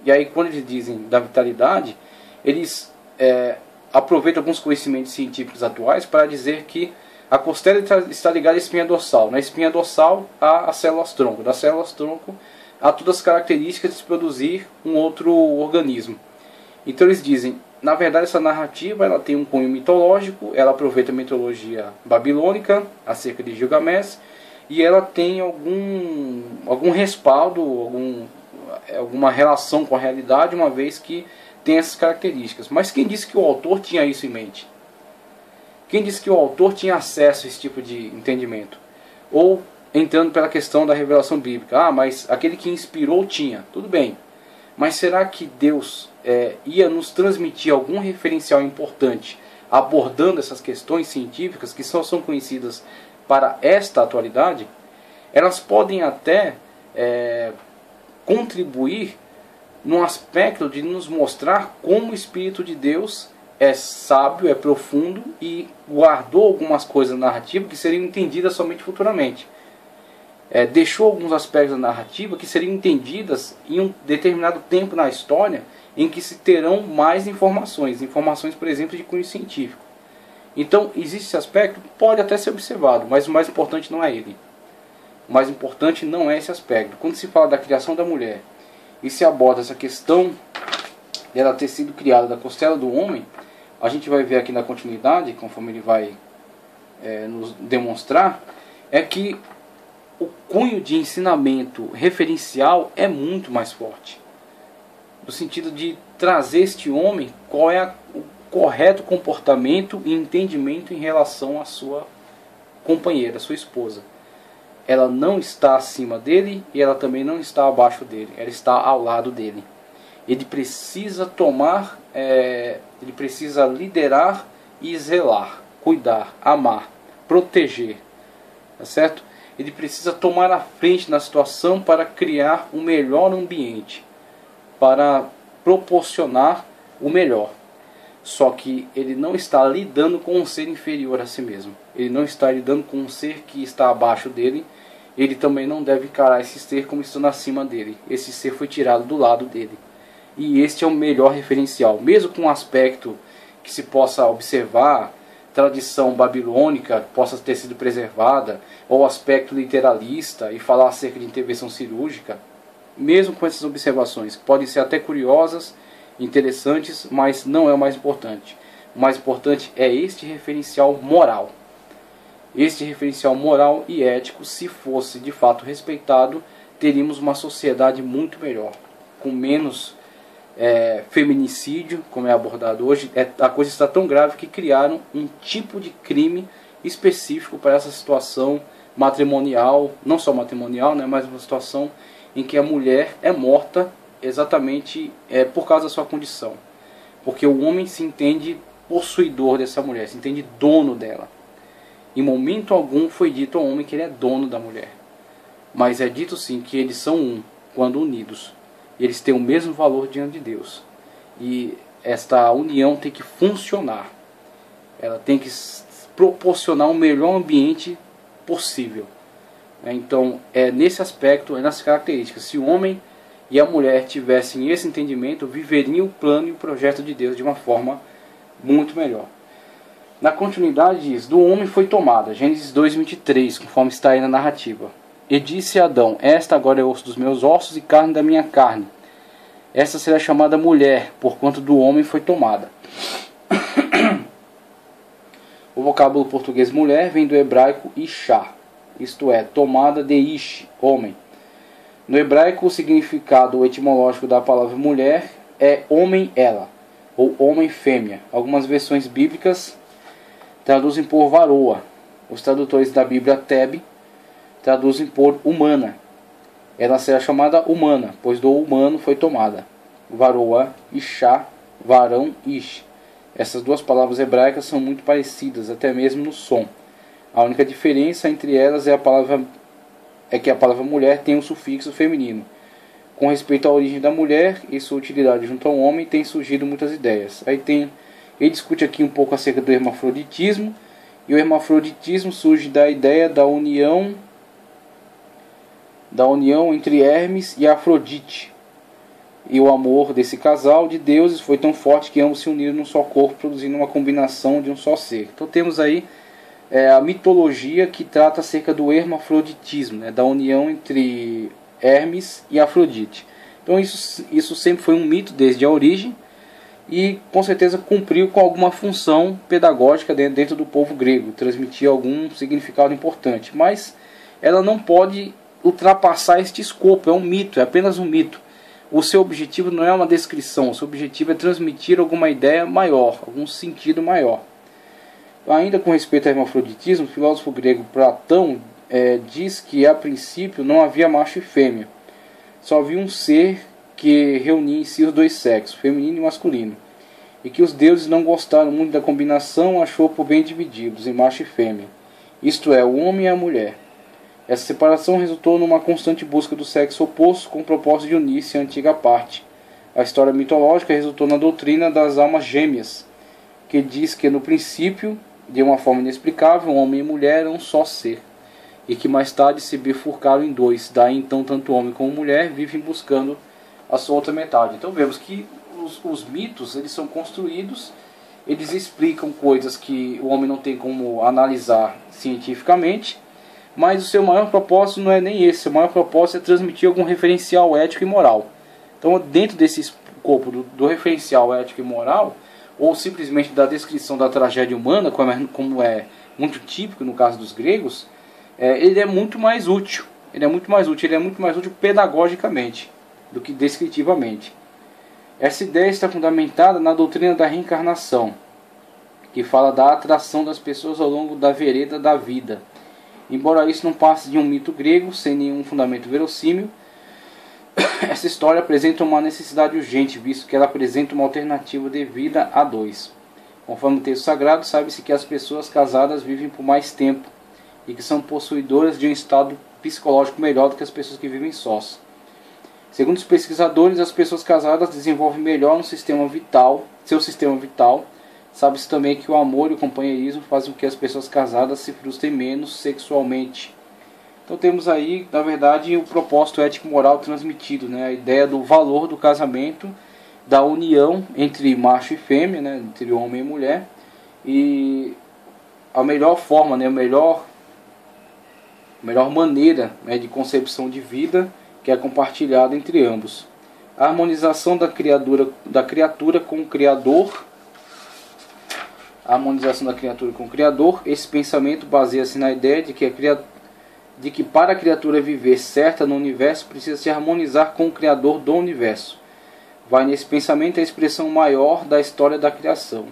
E aí quando eles dizem da vitalidade, eles aproveitam alguns conhecimentos científicos atuais para dizer que a costela está ligada à espinha dorsal. Na espinha dorsal há as células-tronco. Das células-tronco há todas as características de se produzir um outro organismo. Então eles dizem, na verdade essa narrativa ela tem um cunho mitológico, ela aproveita a mitologia babilônica acerca de Gilgamesh, e ela tem algum respaldo, alguma relação com a realidade, uma vez que tem essas características. Mas quem disse que o autor tinha isso em mente? Quem disse que o autor tinha acesso a esse tipo de entendimento? Ou entrando pela questão da revelação bíblica, mas aquele que inspirou tinha, tudo bem. Mas será que Deus ia nos transmitir algum referencial importante abordando essas questões científicas que só são conhecidas para esta atualidade? Elas podem até contribuir no aspecto de nos mostrar como o Espírito de Deus é sábio, é profundo e guardou algumas coisas na narrativa que seriam entendidas somente futuramente. Deixou alguns aspectos da narrativa que seriam entendidas em um determinado tempo na história em que se terão mais informações, por exemplo, de cunho científico. Então, existe esse aspecto, pode até ser observado, mas o mais importante não é ele. O mais importante não é esse aspecto. Quando se fala da criação da mulher e se aborda essa questão dela ter sido criada da costela do homem, a gente vai ver aqui na continuidade, conforme ele vai nos demonstrar, é que o cunho de ensinamento referencial é muito mais forte. No sentido de trazer este homem qual é o correto comportamento e entendimento em relação à sua companheira, sua esposa. Ela não está acima dele e ela também não está abaixo dele. Ela está ao lado dele. Ele precisa ele precisa liderar e zelar, cuidar, amar, proteger. Tá certo? Ele precisa tomar a frente na situação para criar um melhor ambiente, para proporcionar o melhor. Só que ele não está lidando com um ser inferior a si mesmo. Ele não está lidando com um ser que está abaixo dele. Ele também não deve encarar esse ser como estando acima dele. Esse ser foi tirado do lado dele. E este é o melhor referencial. Mesmo com um aspecto que se possa observar tradição babilônica possa ter sido preservada, ou o aspecto literalista e falar acerca de intervenção cirúrgica, mesmo com essas observações, que podem ser até curiosas, interessantes, mas não é o mais importante. O mais importante é este referencial moral. Este referencial moral e ético, se fosse de fato respeitado, teríamos uma sociedade muito melhor, com menos feminicídio, como é abordado hoje. A coisa está tão grave que criaram um tipo de crime específico para essa situação matrimonial, não só matrimonial, né, mas uma situação em que a mulher é morta exatamente por causa da sua condição. Porque o homem se entende possuidor dessa mulher, se entende dono dela. Em momento algum foi dito ao homem que ele é dono da mulher. Mas é dito sim que eles são um, quando unidos. E eles têm o mesmo valor diante de Deus. E esta união tem que funcionar. Ela tem que proporcionar o melhor ambiente possível. Então, nesse aspecto, nessas características. Se o homem e a mulher tivessem esse entendimento, viveriam o plano e o projeto de Deus de uma forma muito melhor. Na continuidade diz, do homem foi tomada, Gênesis 2:23, conforme está aí na narrativa. E disse a Adão, esta agora é osso dos meus ossos e carne da minha carne. Esta será chamada mulher, porquanto do homem foi tomada. O vocábulo português mulher vem do hebraico ishá, isto é, tomada de ish, homem. No hebraico, o significado etimológico da palavra mulher é homem-ela, ou homem-fêmea. Algumas versões bíblicas traduzem por varoa. Os tradutores da Bíblia Teb traduzem por humana. Ela será chamada humana, pois do humano foi tomada. Varoa, Ishá, varão, Ish. Essas duas palavras hebraicas são muito parecidas, até mesmo no som. A única diferença entre elas é que a palavra mulher tem um sufixo feminino. Com respeito à origem da mulher e sua utilidade junto ao homem, tem surgido muitas ideias. Ele discute aqui um pouco acerca do hermafroditismo, e o hermafroditismo surge da ideia da união entre Hermes e Afrodite. E o amor desse casal de deuses foi tão forte que ambos se uniram num só corpo, produzindo uma combinação de um só ser. Então temos aí a mitologia que trata acerca do hermafroditismo, né, da união entre Hermes e Afrodite. Então isso sempre foi um mito desde a origem, e com certeza cumpriu com alguma função pedagógica dentro do povo grego, transmitir algum significado importante, mas ela não pode ultrapassar este escopo, é um mito, é apenas um mito. O seu objetivo não é uma descrição, o seu objetivo é transmitir alguma ideia maior, algum sentido maior. Ainda com respeito ao hermafroditismo, o filósofo grego Platão diz que a princípio não havia macho e fêmea, só havia um ser que reunia em si os dois sexos, feminino e masculino, e que os deuses não gostaram muito da combinação, achou por bem divididos em macho e fêmea, isto é, o homem e a mulher. Essa separação resultou numa constante busca do sexo oposto com o propósito de unir-se à antiga parte. A história mitológica resultou na doutrina das almas gêmeas, que diz que no princípio, de uma forma inexplicável, homem e mulher eram um só ser, e que mais tarde se bifurcaram em dois. Daí então tanto homem como mulher vivem buscando a sua outra metade. Então vemos que os mitos, eles são construídos, eles explicam coisas que o homem não tem como analisar cientificamente, mas o seu maior propósito não é nem esse. O maior propósito é transmitir algum referencial ético e moral. Então, dentro desse escopo do referencial ético e moral, ou simplesmente da descrição da tragédia humana, como é muito típico no caso dos gregos, ele é muito mais útil. Ele é muito mais útil pedagogicamente do que descritivamente. Essa ideia está fundamentada na doutrina da reencarnação, que fala da atração das pessoas ao longo da vereda da vida. Embora isso não passe de um mito grego, sem nenhum fundamento verossímil, essa história apresenta uma necessidade urgente, visto que ela apresenta uma alternativa de vida a dois. Conforme o texto sagrado, sabe-se que as pessoas casadas vivem por mais tempo e que são possuidoras de um estado psicológico melhor do que as pessoas que vivem sós. Segundo os pesquisadores, as pessoas casadas desenvolvem melhor seu sistema vital. Sabe-se também que o amor e o companheirismo fazem com que as pessoas casadas se frustrem menos sexualmente. Então temos aí, na verdade, o propósito ético-moral transmitido, né? A ideia do valor do casamento, da união entre macho e fêmea, né? Entre homem e mulher, e a melhor forma, né, a melhor maneira, né, de concepção de vida que é compartilhada entre ambos. A harmonização da criatura com o Criador. A harmonização da criatura com o Criador. Esse pensamento baseia-se na ideia de que para a criatura viver certa no universo precisa se harmonizar com o Criador do universo. Vai nesse pensamento a expressão maior da história da criação.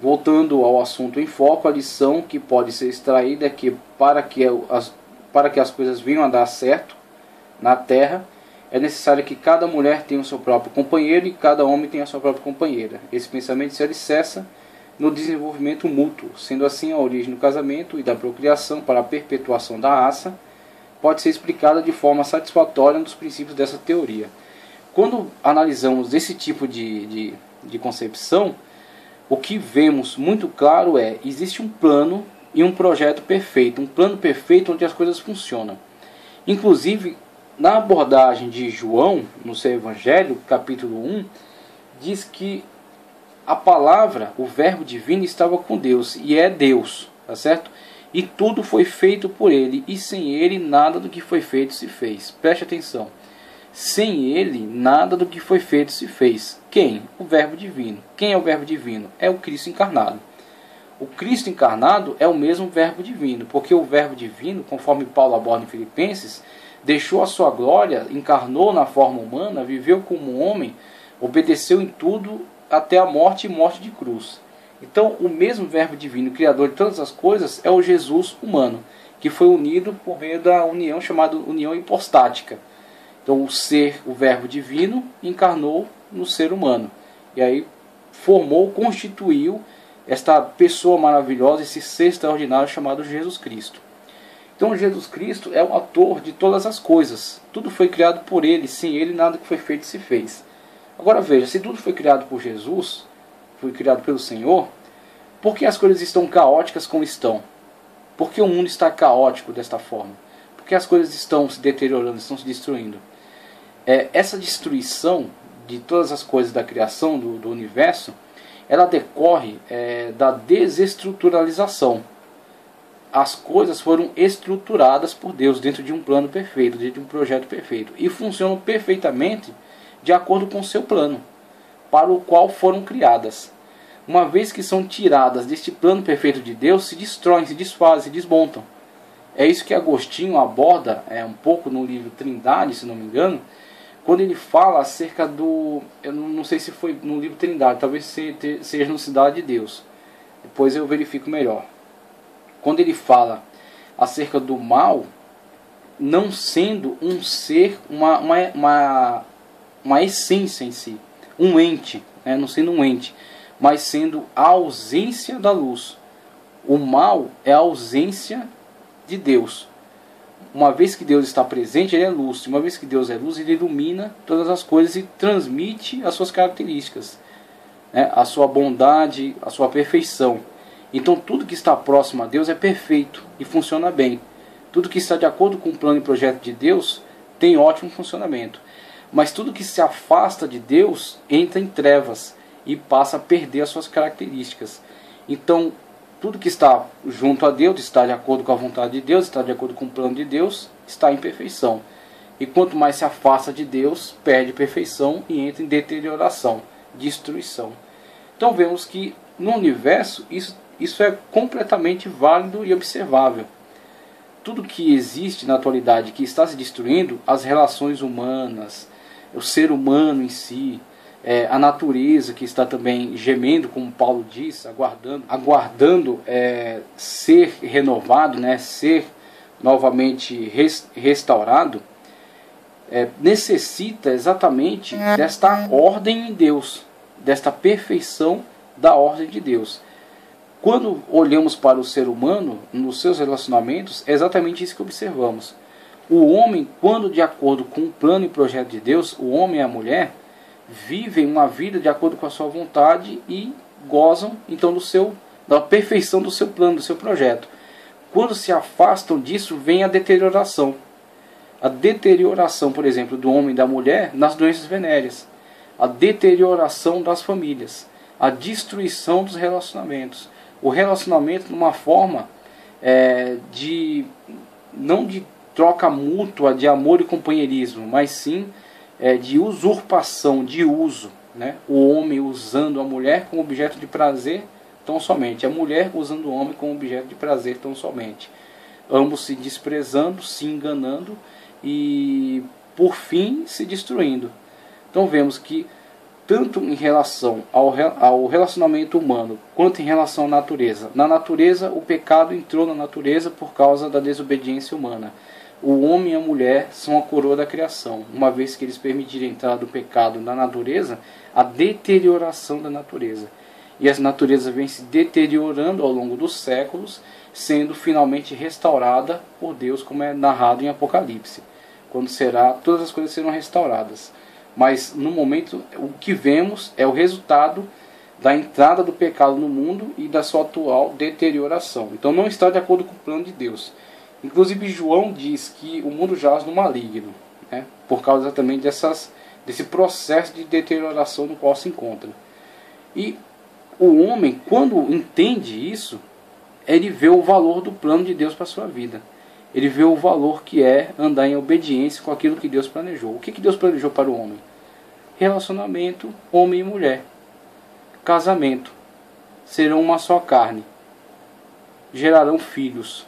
Voltando ao assunto em foco, a lição que pode ser extraída é que para que as coisas venham a dar certo na Terra, é necessário que cada mulher tenha o seu próprio companheiro e cada homem tenha a sua própria companheira. Esse pensamento se alicerça no desenvolvimento mútuo, sendo assim a origem do casamento e da procriação para a perpetuação da raça, pode ser explicada de forma satisfatória nos princípios dessa teoria. Quando analisamos esse tipo de concepção, o que vemos muito claro existe um plano e um projeto perfeito, um plano perfeito onde as coisas funcionam. Inclusive, na abordagem de João, no seu Evangelho, capítulo 1, diz que a palavra, o verbo divino, estava com Deus, e é Deus, tá certo? E tudo foi feito por ele, e sem ele nada do que foi feito se fez. Preste atenção. Sem ele nada do que foi feito se fez. Quem? O verbo divino. Quem é o verbo divino? É o Cristo encarnado. O Cristo encarnado é o mesmo verbo divino, porque o verbo divino, conforme Paulo aborda em Filipenses, deixou a sua glória, encarnou na forma humana, viveu como homem, obedeceu em tudo até a morte e morte de cruz. Então, o mesmo verbo divino, criador de todas as coisas, é o Jesus humano, que foi unido por meio da união chamada união hipostática. Então, o ser, o verbo divino, encarnou no ser humano. E aí constituiu esta pessoa maravilhosa, esse ser extraordinário chamado Jesus Cristo. Então, Jesus Cristo é o autor de todas as coisas. Tudo foi criado por ele, sem ele nada que foi feito se fez. Agora veja, se tudo foi criado por Jesus, foi criado pelo Senhor, por que as coisas estão caóticas como estão? Por que o mundo está caótico desta forma? Por que as coisas estão se deteriorando, estão se destruindo? Essa destruição de todas as coisas da criação, do universo, ela decorre da desestruturalização. As coisas foram estruturadas por Deus dentro de um plano perfeito, dentro de um projeto perfeito. E funcionam perfeitamente de acordo com o seu plano, para o qual foram criadas. Uma vez que são tiradas deste plano perfeito de Deus, se destroem, se desfazem, se desmontam. É isso que Agostinho aborda um pouco no livro Trindade, se não me engano, quando ele fala acerca do... Eu não sei se foi no livro Trindade, talvez seja no Cidade de Deus. Depois eu verifico melhor. Quando ele fala acerca do mal, não sendo um ser, uma essência em si, um ente, não sendo um ente, mas sendo a ausência da luz. O mal é a ausência de Deus. Uma vez que Deus está presente, ele é luz. Uma vez que Deus é luz, ele ilumina todas as coisas e transmite as suas características, a sua bondade, a sua perfeição. Então tudo que está próximo a Deus é perfeito e funciona bem. Tudo que está de acordo com o plano e projeto de Deus tem ótimo funcionamento. Mas tudo que se afasta de Deus entra em trevas e passa a perder as suas características. Então, tudo que está junto a Deus, está de acordo com a vontade de Deus, está de acordo com o plano de Deus, está em perfeição. E quanto mais se afasta de Deus, perde perfeição e entra em deterioração, destruição. Então vemos que no universo isso é completamente válido e observável. Tudo que existe na atualidade que está se destruindo, as relações humanas, o ser humano em si, a natureza que está também gemendo, como Paulo diz, aguardando ser renovado, ser novamente restaurado, necessita exatamente desta ordem em Deus, desta perfeição da ordem de Deus. Quando olhamos para o ser humano, nos seus relacionamentos, é exatamente isso que observamos. O homem, quando de acordo com o plano e projeto de Deus, o homem e a mulher vivem uma vida de acordo com a sua vontade e gozam então da perfeição do seu plano, do seu projeto. Quando se afastam disso, vem a deterioração. A deterioração, por exemplo, do homem e da mulher nas doenças venéreas. A deterioração das famílias. A destruição dos relacionamentos. o relacionamento numa forma não de troca mútua de amor e companheirismo, mas sim de usurpação, de uso, né? O homem usando a mulher como objeto de prazer tão somente, a mulher usando o homem como objeto de prazer tão somente, ambos se desprezando, se enganando e por fim se destruindo. Então vemos que tanto em relação ao relacionamento humano, quanto em relação à natureza. Na natureza, o pecado entrou na natureza por causa da desobediência humana. O homem e a mulher são a coroa da criação. Uma vez que eles permitiram a entrada do pecado na natureza, a deterioração da natureza. E a natureza vem se deteriorando ao longo dos séculos, sendo finalmente restaurada por Deus, como é narrado em Apocalipse. Quando todas as coisas serão restauradas. Mas no momento o que vemos é o resultado da entrada do pecado no mundo e da sua atual deterioração. Então não está de acordo com o plano de Deus. Inclusive João diz que o mundo jaz no maligno, né? Por causa exatamente desse processo de deterioração no qual se encontra. E o homem, quando entende isso, ele vê o valor do plano de Deus para a sua vida. Ele vê o valor que é andar em obediência com aquilo que Deus planejou. O que Deus planejou para o homem? Relacionamento, homem e mulher. Casamento. Serão uma só carne. Gerarão filhos.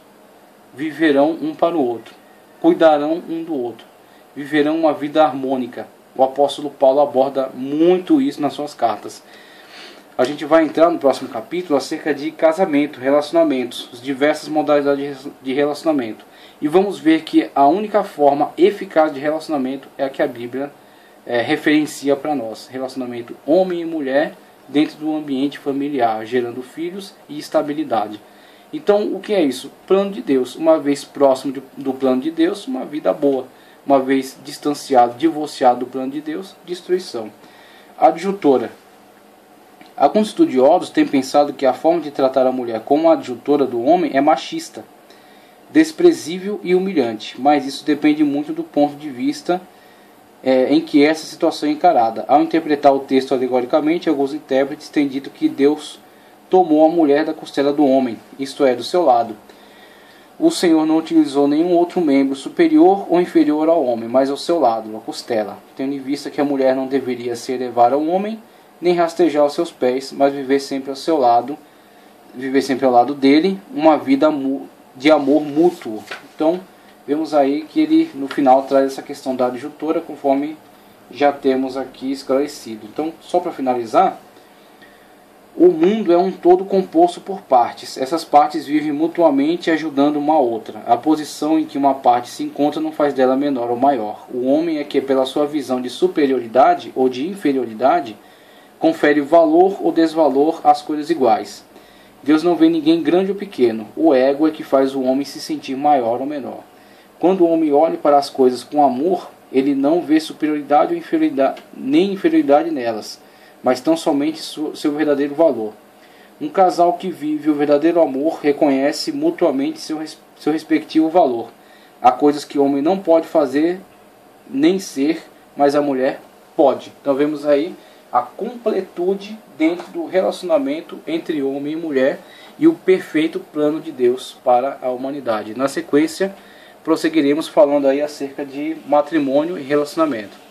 Viverão um para o outro. Cuidarão um do outro. Viverão uma vida harmônica. O apóstolo Paulo aborda muito isso nas suas cartas. A gente vai entrar no próximo capítulo acerca de casamento, relacionamentos, as diversas modalidades de relacionamento. E vamos ver que a única forma eficaz de relacionamento é a que a Bíblia referencia para nós. Relacionamento homem e mulher dentro do ambiente familiar, gerando filhos e estabilidade. Então, o que é isso? Plano de Deus. Uma vez próximo do plano de Deus, uma vida boa. Uma vez distanciado, divorciado do plano de Deus, destruição. Adjutora. Alguns estudiosos têm pensado que a forma de tratar a mulher como a adjutora do homem é machista, desprezível e humilhante, mas isso depende muito do ponto de vista em que essa situação é encarada. Ao interpretar o texto alegoricamente, alguns intérpretes têm dito que Deus tomou a mulher da costela do homem, isto é, do seu lado. O Senhor não utilizou nenhum outro membro superior ou inferior ao homem, mas ao seu lado, a costela, tendo em vista que a mulher não deveria se elevar ao homem, nem rastejar aos seus pés, mas viver sempre ao lado dele, uma vida de amor mútuo. Então, vemos aí que ele no final traz essa questão da adjutora, conforme já temos aqui esclarecido. Então, só para finalizar, o mundo é um todo composto por partes. Essas partes vivem mutuamente ajudando uma a outra. A posição em que uma parte se encontra não faz dela menor ou maior. O homem é que, pela sua visão de superioridade ou de inferioridade, confere valor ou desvalor às coisas iguais. Deus não vê ninguém grande ou pequeno. O ego é que faz o homem se sentir maior ou menor. Quando o homem olha para as coisas com amor, ele não vê superioridade ou inferioridade, nem inferioridade nelas, mas tão somente seu verdadeiro valor. Um casal que vive o verdadeiro amor reconhece mutuamente seu respectivo valor. Há coisas que o homem não pode fazer nem ser, mas a mulher pode. Então vemos aí a completude dentro do relacionamento entre homem e mulher e o perfeito plano de Deus para a humanidade. Na sequência, prosseguiremos falando aí acerca de matrimônio e relacionamento.